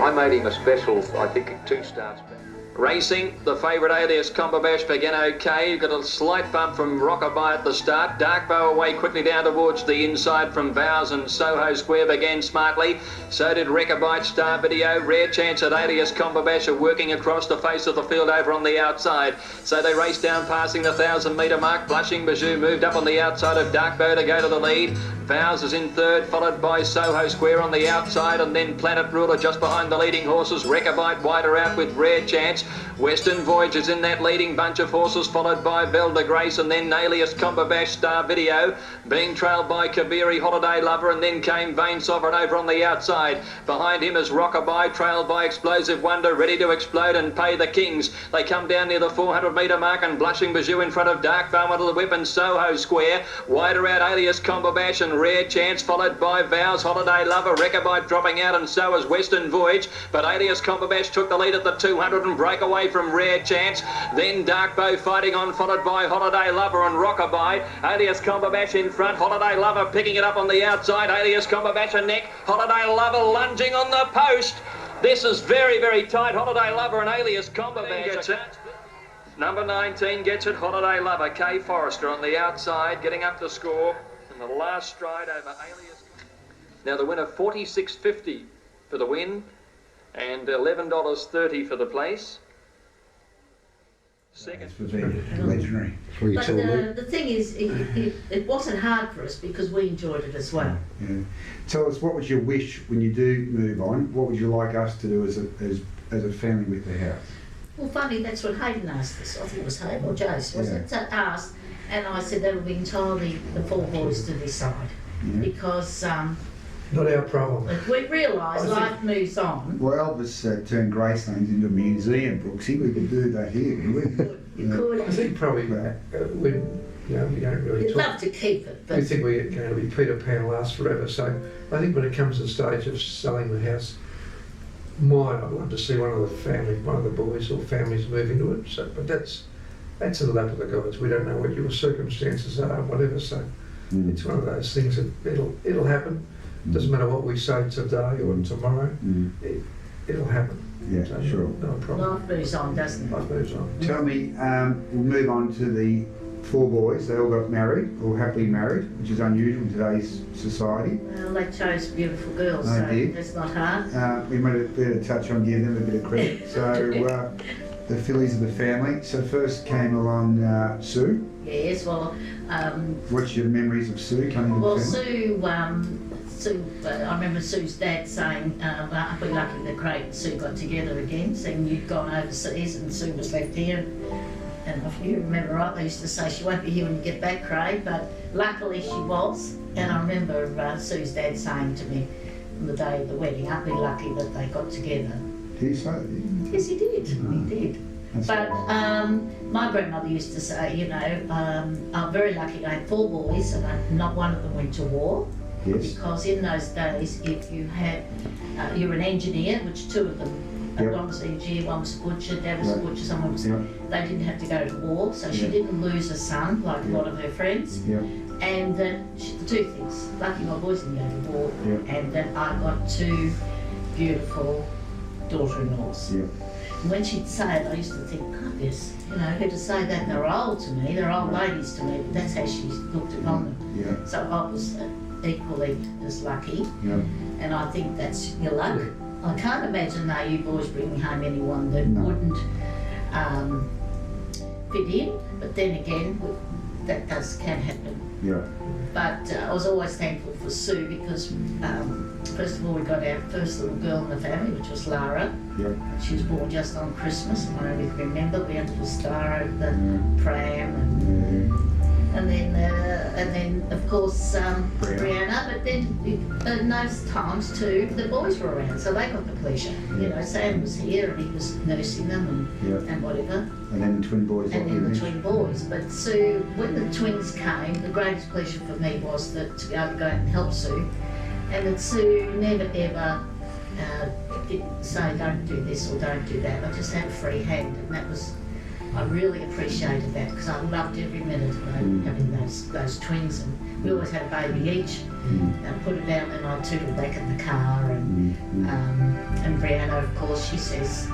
I made him a special, I think, 2 starts back. Racing, the favourite Alias Cumberbatch began okay. You got a slight bump from Rockabye at the start. Darkbow away quickly down towards the inside from Vows, and Soho Square began smartly. So did Rechabite, Star Video. Rare Chance at Alias Cumberbatch are working across the face of the field over on the outside. So they race down passing the 1,000-metre mark. Blushing Bijou moved up on the outside of Darkbow to go to the lead. Vows is in third, followed by Soho Square on the outside, and then Planet Ruler just behind the leading horses. Rechabite wider out with Rare Chance. Western Voyage is in that leading bunch of horses, followed by Belle de Grace, and then Alias Cumberbatch, Star Video, being trailed by Kabiri, Holiday Lover, and then came Vain Sovereign over on the outside. Behind him is Rockabye, trailed by Explosive Wonder, ready to explode and pay the Kings. They come down near the 400-metre mark, and Blushing Bijou in front of Darkbow under the whip and Soho Square. Wider out Alias Cumberbatch and Rare Chance, followed by Vows, Holiday Lover, Rechabite dropping out, and so is Western Voyage. But Alias Cumberbatch took the lead at the 200 and break away from Rare Chance. Then Darkbow fighting on, followed by Holiday Lover and Rockabye. Alias Cumberbatch in front, Holiday Lover picking it up on the outside. Alias Cumberbatch a neck, Holiday Lover lunging on the post. This is very, very tight. Holiday Lover and Alias Cumberbatch gets it. Number 19 gets it, Holiday Lover. Kay Forrester on the outside, getting up the score. And the last stride over Alias. Now the winner, $46.50 for the win, and $11.30 for the place. Second. It's legendary. But the thing is, it wasn't hard for us because we enjoyed it as well. Yeah. Tell us, what was your wish when you do move on? What would you like us to do as a family with the house? Well, funny, that's what Hayden asked us. I think it was Hayden or Jace, wasn't it? That asked, and I said that would be entirely the 4 boys to decide. Yeah. Because Not our problem. But we realise I think- life moves on. Well, Elvis turned Gracelands into a museum, Brooksy. We could do that here, couldn't we? You Yeah. could. I think probably when we don't really You'd talk. love to keep it, but We think we're going to be Peter Pan last forever. So I think when it comes to the stage of selling the house, I'd love to see one of the boys or families move into it. So, but that's in the lap of the gods. We don't know what your circumstances are, whatever. So Mm. it's one of those things that it'll happen. Doesn't matter what we say today or tomorrow. Mm. It'll happen. Yeah, So, sure. No problem. life moves on, doesn't it? Life moves on. Tell me, we'll move on to the 4 boys. They all got married, or happily married, which is unusual in today's society. Well, they chose beautiful girls, They so did. that's not hard. We made a bit of touch on giving them a bit of credit. So the fillies of the family. So first came along Sue. Yes, well, What's your memories of Sue coming well, into the family? Sue, I remember Sue's dad saying, well, we're lucky that Craig and Sue got together again, saying you'd gone overseas and Sue was left here. And if you remember right, they used to say she won't be here when you get back, Craig, but luckily she was. And I remember Sue's dad saying to me on the day of the wedding, aren't we lucky that they got together? Did he say that? Yes, he did. He did. That's But right. my grandmother used to say, you know, I'm very lucky I had 4 boys and not one of them went to war. Yes. Because in those days, if you had, you were an engineer, which 2 of them, Yep. one was an engineer, one was a butcher, dad was a Right. butcher, someone was, Yep. they didn't have to go to war, so she Yep. didn't lose a son like a lot of her friends. Yep. And that, 2 things, lucky my boys didn't go to war, Yep. and that I got 2 beautiful daughter-in-laws. Yep. And when she'd say it, I used to think, goodness, you know, her to say that, they're old to me, they're old ladies to me, but that's how she looked upon them. Yeah. So I was equally as lucky, Yeah. and I think that's your luck. I can't imagine now you boys bringing home anyone that No. wouldn't fit in, but then again, that can happen. Yeah. But I was always thankful for Sue because, first of all, we got our first little girl in the family, which was Lara. Yep. She was born just on Christmas, and I don't even remember. We had a little star over the Yeah. pram, Yeah. and then of course Brianna. But then in those times too, the boys were around, so they got the pleasure. You know, Sam was here and he was nursing them Yeah. and whatever. And then the twin boys. And like then you the twin boys. But Sue, when the twins came, the greatest pleasure for me was that to be able to go out and help Sue, and that Sue never ever didn't say don't do this or don't do that. I just had a free hand, and that was, I really appreciated that because I loved every minute of having those twins, and we always had a baby each. And put it out, and I took it back in the car, and Brianna, of course, she says.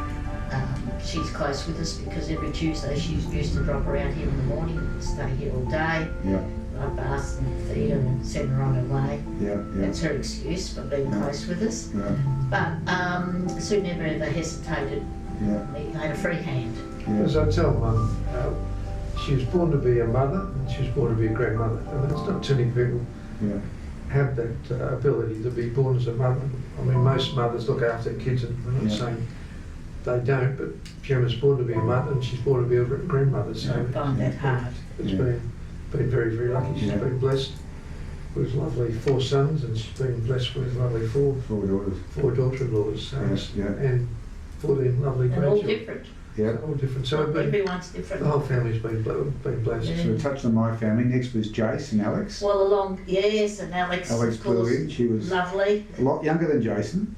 She's close with us because every Tuesday she used to drop her out here in the morning and stay here all day. Yeah. I bath and feed her and send her on her way. Yeah. Yeah. That's her excuse for being close with us. Yeah. But Sue never ever hesitated. Yeah. He had a free hand. Yeah. As I tell Mum, she was born to be a mother and she was born to be a grandmother. And that's not too many people Yeah. have that ability to be born as a mother. I mean, most mothers look after their kids, and I'm not Yeah. saying they don't, but Gemma's born to be a mother and she's born to be a grandmother. So I find that hard. it's Yeah. been very, very lucky. She's Yeah. been blessed with lovely 4 sons, and she's been blessed with lovely 4 daughters. daughter-in-laws, so Yeah. and 14 lovely And all grandchildren. different. Yeah. All different. So it's been, Everyone's different. the whole family's been blessed. Yeah. So we touched on my family. Next was Jace and Alex. Well, yes, and Alex, Alex of blew course, in. She was lovely. a lot younger than Jason.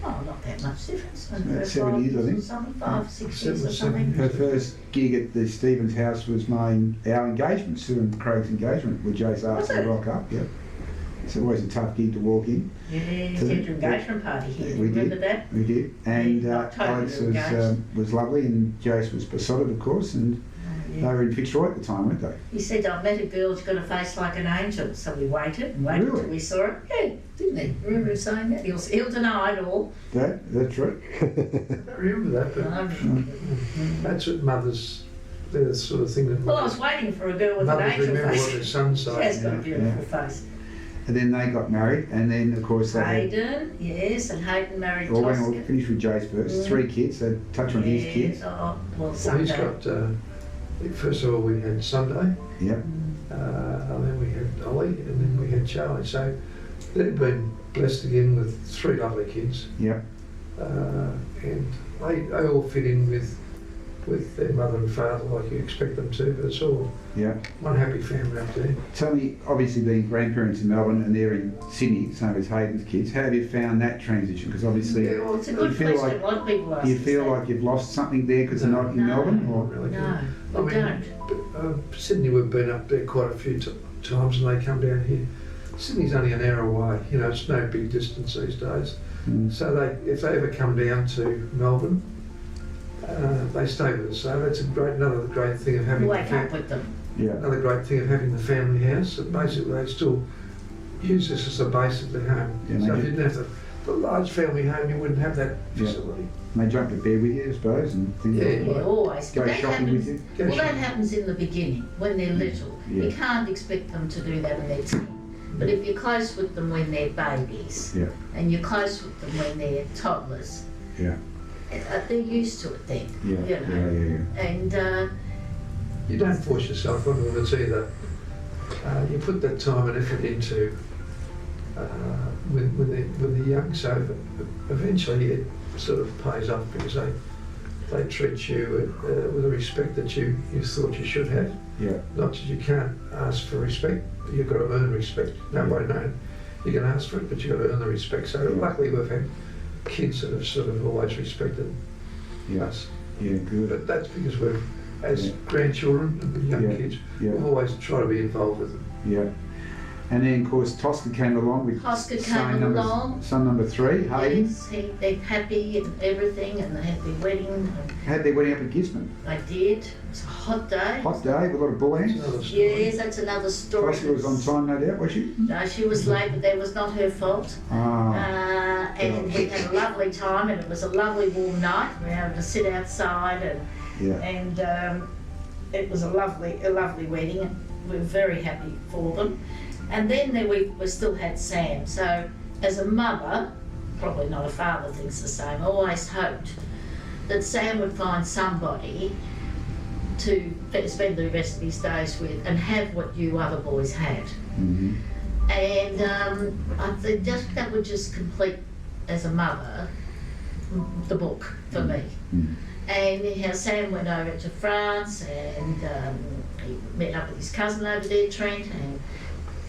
Oh, not that much difference. About 7 years, I think. Something, 5, 6 Seven, years or seven. something. Her first gig at the Stevens house was our engagement, Sue and Craig's engagement, where Jace asked Was to it? rock up. Yeah. It's always a tough gig to walk in. Yeah, you did your engagement party here. We Remember did. that? We did. And Yeah, October Alex you were engaged. was lovely, and Jace was besotted, of course, and they Yeah. were in Fitzroy at the time, weren't they? He said, I met a girl who's got a face like an angel. So we waited and waited Really? till we saw her. Yeah, didn't he? Remember him saying that? He'll deny it all. That's right. I don't remember that, but that's what mothers, they're the sort of thing that Well, I was mothers, waiting for a girl with an mothers angel remember what their face. sons She say. has got a beautiful Yeah. face. And then they got married, and then, of course, they had, Hayden, yes, and Hayden married well, we'll Tosca. finish with Jace first. 3 kids, so touch on his kids. Oh, well, Well, he's Sunday. got, first of all, we had Sunday, Yep. and then we had Ollie, and then we had Charlie. So they've been blessed again with 3 lovely kids, Yep. and they all fit in with their mother and father like you expect them to, but it's all Yep. one happy family up there. Tell me, obviously being grandparents in Melbourne and they're in Sydney, same as Hayden's kids, how have you found that transition? Because obviously Yeah, well, It's a you good feel question. A lot of people ask you us feel that. like you've lost something there because they're not in No. Melbourne? Or? Really No, I we mean, don't. Sydney, we've been up there quite a few times, and they come down here. Sydney's only an hour away. You know, it's no big distance these days. Mm. So if they ever come down to Melbourne, they stay with us. So that's another great thing of having Wake up with them. Yeah. another great thing of having the family house. And basically, they still use this as a base of their home. Yeah, So they if do. you didn't have the large family home, you wouldn't have that Yeah. facility. And they jump to bed with you, I suppose, and things Yeah. like Yeah, that. always. Go But that shopping with happens. you. Well, that happens in the beginning when they're little. Yeah. You can't expect them to do that when they're 10. But if you're close with them when they're babies, Yeah. and you're close with them when they're toddlers, Yeah. they're used to it then. Yeah. You know. Yeah. And You don't force yourself onto them. It's either you put that time and effort into when they're young, so eventually it sort of pays off because they treat you with the respect that you thought you should have. Yeah. Not that you can't ask for respect, but you've got to earn respect. Nobody knows. You can ask for it, but you've got to earn the respect. So Yeah. luckily we've had kids that have sort of always respected Yeah. us. Yeah. Good. But that's because we've, as Yeah. grandchildren and young Yeah. kids, Yeah. we've always tried to be involved with them. Yeah. And then, of course, Tosca came along with Tosca son came number, along. son number 3, Hayden. yes, they're happy and everything, and they had their wedding. And Had their wedding up at Gisborne. they did. It was a hot day. Hot day with a lot of bull ants. Another story. Yes, that's another story. Tosca was on time, no doubt, was she? No, she was late, but that was not her fault. Ah. And we had a lovely time, and it was a lovely warm night. We were able to sit outside, Yeah. and it was a lovely wedding. And we were very happy for them. And then we still had Sam. So as a mother, probably not a father thinks the same, I always hoped that Sam would find somebody to spend the rest of his days with and have what you other boys had. Mm-hmm. And I think that would just complete, as a mother, the book for me. Mm. And how Sam went over to France and he met up with his cousin over there, Trent, and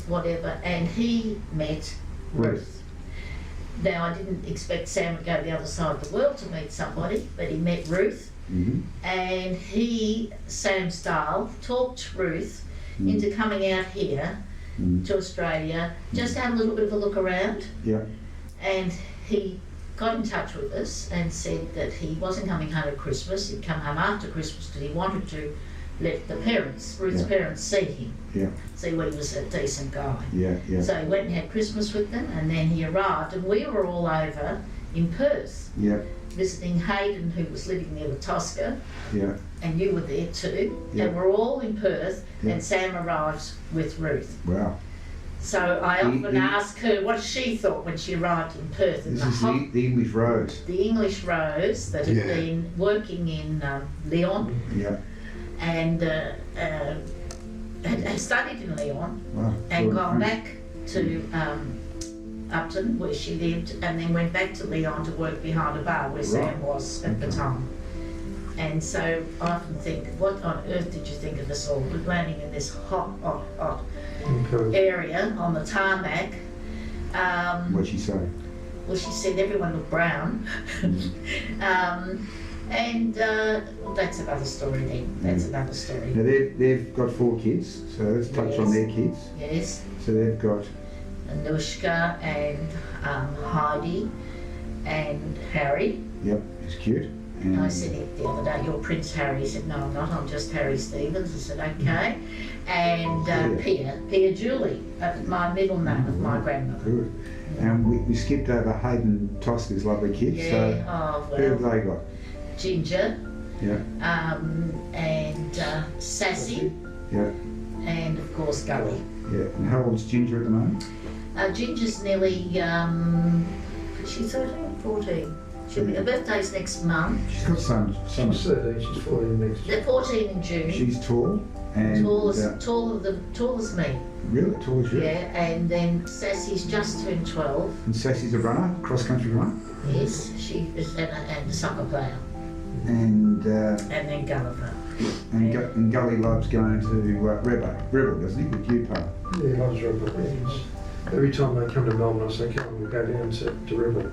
whatever, and he met Ruth. Now, I didn't expect Sam would go to the other side of the world to meet somebody, but he met Ruth, Mm-hmm. and he, Sam Stahl, talked Ruth Mm. into coming out here Mm. to Australia, just to have a little bit of a look around. Yeah. And he got in touch with us and said that he wasn't coming home at Christmas, he'd come home after Christmas because he wanted to let the parents, Ruth's Yeah. parents, see him, Yeah. see what he was a decent guy. Yeah. Yeah. So he went and had Christmas with them, and then he arrived, and we were all over in Perth Yeah. visiting Hayden, who was living near the Tosca, Yeah. and you were there too, Yeah. and we're all in Perth, Yeah. and Sam arrived with Ruth. Wow. So I The- often ask her what she thought when she arrived in Perth in This the is hot, the English Rose. the English Rose that had Yeah. been working in Lyon Yeah. and had studied in Lyon Wow. and Good. gone back to Upton where she lived, and then went back to Lyon to work behind a bar where Sam was at the Okay. time. And so I often think, what on earth did you think of us all? We're landing in this hot Okay. area on the tarmac. What'd she say? Well, she said everyone looked brown. Well, that's another story then. That's another story. Now they've got 4 kids, so let's touch on Yes. their kids. Yes. So they've got Anushka and Heidi and Harry. Yep, it's cute. And I said it the other day, you're Prince Harry. He said, no, I'm not, I'm just Harry Stevens. I said, okay. And Pia Julie, my middle name of my grandmother. Good. And we skipped over Hayden Tosca's lovely kids. Yeah, So oh, who have well, they got? Ginger Yeah. and Sassy Yeah. and, of course, Gully. Yeah. And how old's Ginger at the moment? Ginger's nearly, she's 13, 14. Her birthday's next month. She's got some. She's 13, she's 14 next year. They're 14 in June. She's tall. And tall as me. really tall as you. Yeah, and then Sassy's just turned 12. And Sassy's a runner, cross-country runner. Yes, she is and a soccer player. And And then Gulliver. and Gully loves going to Rebel, doesn't he, with you, Pa? Yeah, he loves Rebel. Every time they come to Melbourne, I say, come on, we'll go down to Rebel.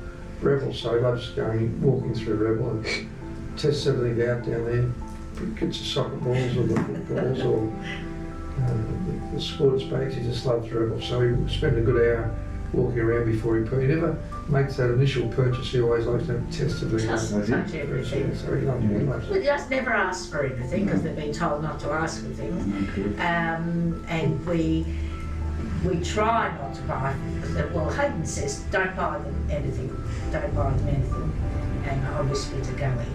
So he loves walking through Rebel and tests everything out down there. Gets the soccer balls or the footballs or the sports bags. He just loves Rebel. So we spend a good hour walking around before he never makes that initial purchase. He always likes to have tested the Just touch everything. So he loves We just never ask for anything because they've been told not to ask for things. And we try not to buy. Well, Hayden says, don't buy them anything. Don't buy them anything. And I whisper to Gully,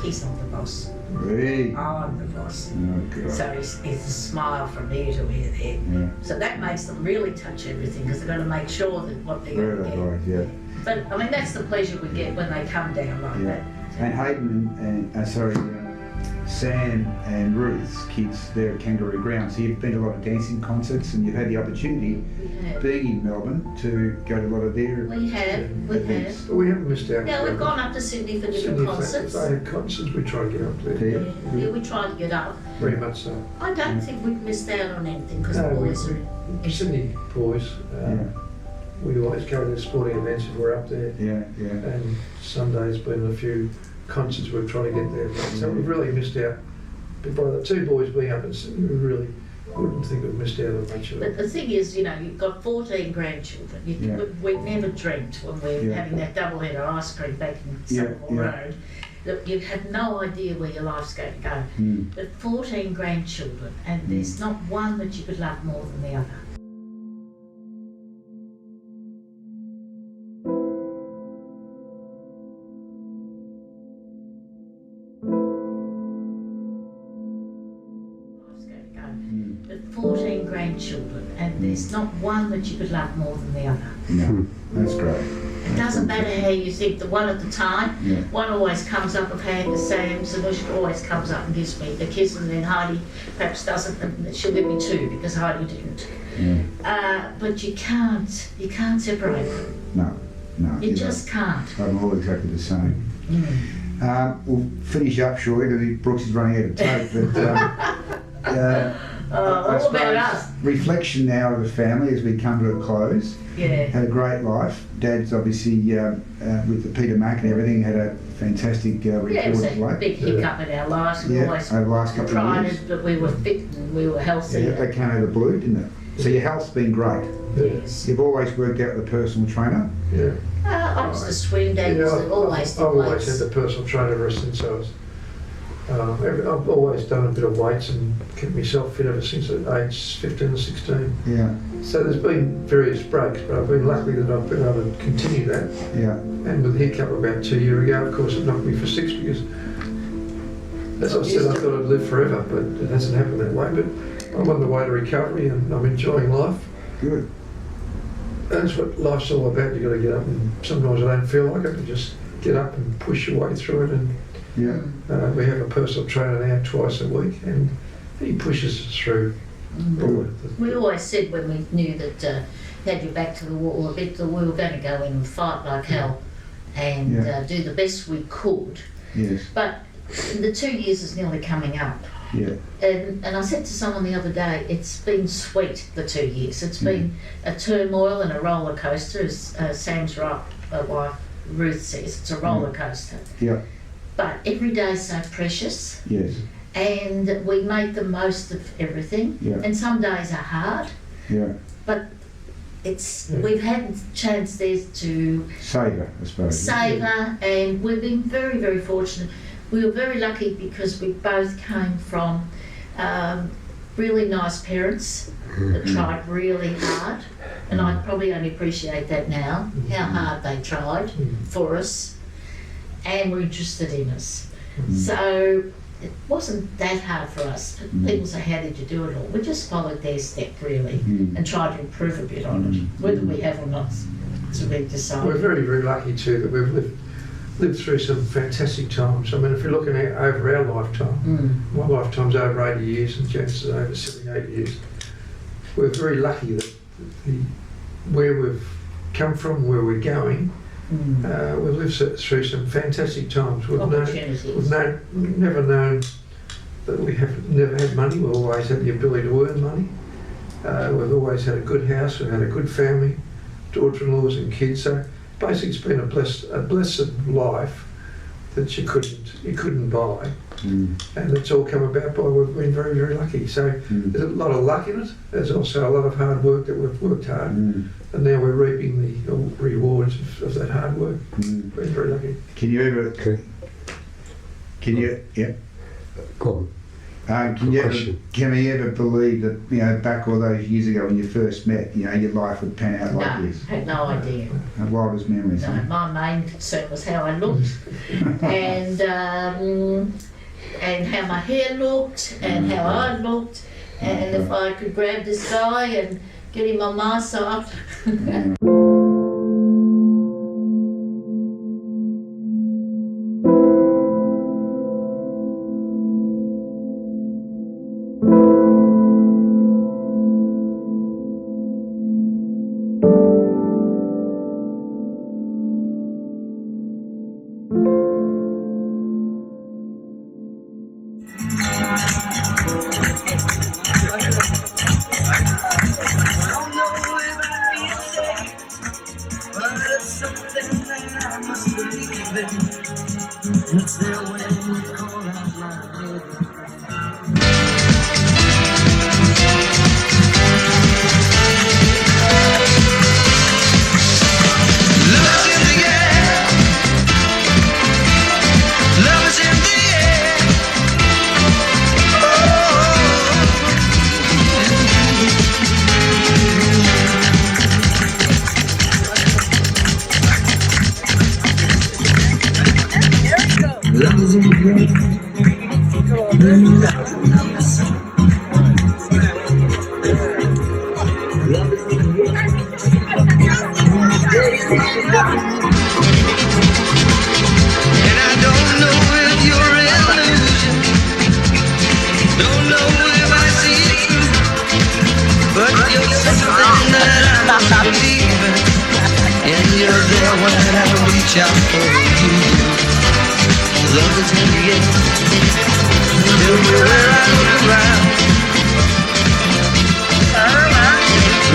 he's not the boss. Really? I'm the boss. Oh, God. So it's a smile from ear to ear there. Yeah. So that makes them really touch everything because they've got to make sure that what they're going to get. Right, yeah. But I mean, that's the pleasure we get when they come down like that. And Hayden and Sam and Ruth's kids, they're at Kangaroo Ground. So you've been to a lot of dancing concerts and you've had the opportunity, We have. being in Melbourne, to go to a lot of their We have. events. But we haven't missed out. Yeah, we've gone up to Sydney for different Sydney, concerts. They had concerts, we try to get up there. There. Yeah, we try to get up. Very much so. I don't think we've missed out on anything because the No, boys are. Sydney boys, Yeah, we always go to the sporting events if we're up there. yeah, yeah. And Sunday's been a few concerts we've tried to get there. So we've really missed out. But by the two boys being up in Sydney, we really wouldn't think we've missed out on much of But it. the thing is, you know, you've got 14 grandchildren. Yeah. We never dreamt when we were Yeah. having that double-header ice cream back in Yeah, Sutherland yeah. Road that you had no idea where your life's going to go. Mm. But 14 grandchildren, and there's not one that you could love more than the other. Life's going to go. Mm. But 14 grandchildren, and there's not one that you could love more than the other. No, that's great. It doesn't matter how you think, the one at the time, Yeah. one always comes up of Sam, Zanushka always comes up and gives me a kiss, and then Heidi perhaps doesn't, and she'll give me two because Heidi didn't. Yeah. But you can't separate them. No. You just can't. I'm all exactly the same. Mm. We'll finish up shortly because Brooks is running out of tape. But I All about suppose us. reflection now of the family as we come to a close. Yeah. Had a great life. Dad's obviously with the Peter Mac and everything had a fantastic Yeah, it was report a life. big hiccup in our lives. We Yeah, always over the last couple of tried years. it, but we were fit and we were healthy. Yeah, they came out of the blue, didn't it? So your health's been great. Yes. You've always worked out with a personal trainer. Yeah. I used to swim, Dad used to always I've do always weights. had the personal trainer ever since I was. I've always done a bit of weights and kept myself fit ever since at age 15 or 16. Yeah, So there's been various breaks, but I've been lucky that I've been able to continue that. yeah, And with the hiccup about 2 years ago, of course, it knocked me for 6 because, as I said, I thought I'd live forever, but it hasn't happened that way. But I'm on the way to recovery and I'm enjoying life. good. That's what life's all about. You've got to get up, and sometimes I don't feel like it, but just get up and push your way through it. And Yeah, we have a personal trainer now twice a week, and he pushes us through. all We always said when we knew that had your back to the wall a bit, that we were going to go in and fight like hell and Yeah. do the best we could. yes, But the 2 years is nearly coming up. yeah, And I said to someone the other day, it's been sweet, the 2 years. It's been a turmoil and a roller coaster, as Sam's wife Ruth says. It's a roller coaster. yeah, But every day is so precious, yes, and we make the most of everything. Yeah. And some days are hard, yeah. but we've had chance there to Savour, I suppose. savour, and we've been very, very fortunate. We were very lucky because we both came from really nice parents that tried really hard, and I probably only appreciate that now, how hard they tried for us and were interested in us. So it wasn't that hard for us. People say, how did you do it all? We just followed their step really and tried to improve a bit on it, whether we have or not to be We're decided. very, very lucky too that we've lived through some fantastic times. I mean, if you're looking at over our lifetime, my lifetime's over 80 years and Janice's over 78 years. We're very lucky that where we've come from, where we're going, we've lived through some fantastic times. Opportunities. Never known that we have never had money. We've always had the ability to earn money. We've always had a good house. We've had a good family, daughter-in-laws and kids. So basically, it's been a blessed life that you couldn't buy, and it's all come about by we've been very, very lucky. So there's a lot of luck in it. There's also a lot of hard work that we've worked hard, and now we're reaping the rewards of that hard work. Been very lucky. Can you ever? Okay. Yeah. Go on. Can we ever believe that back all those years ago when you first met, your life would pan out like No, this? had no idea. Wildest memories. No, my main concern was how I looked, and how my hair looked, and how I looked, and if I could grab this guy and get him on my side.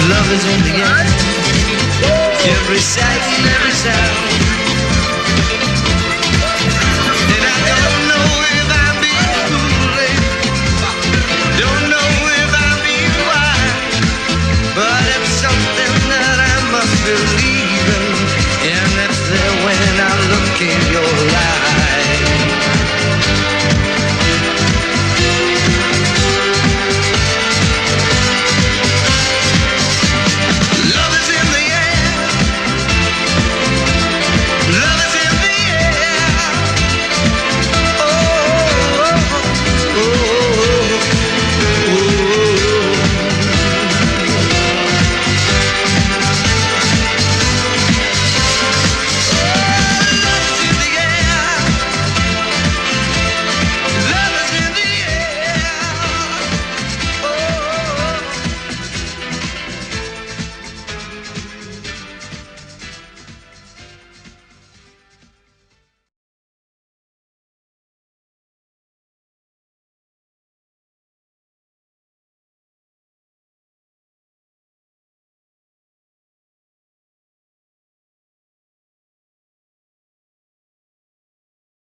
Love is in the air, every sight and every sound.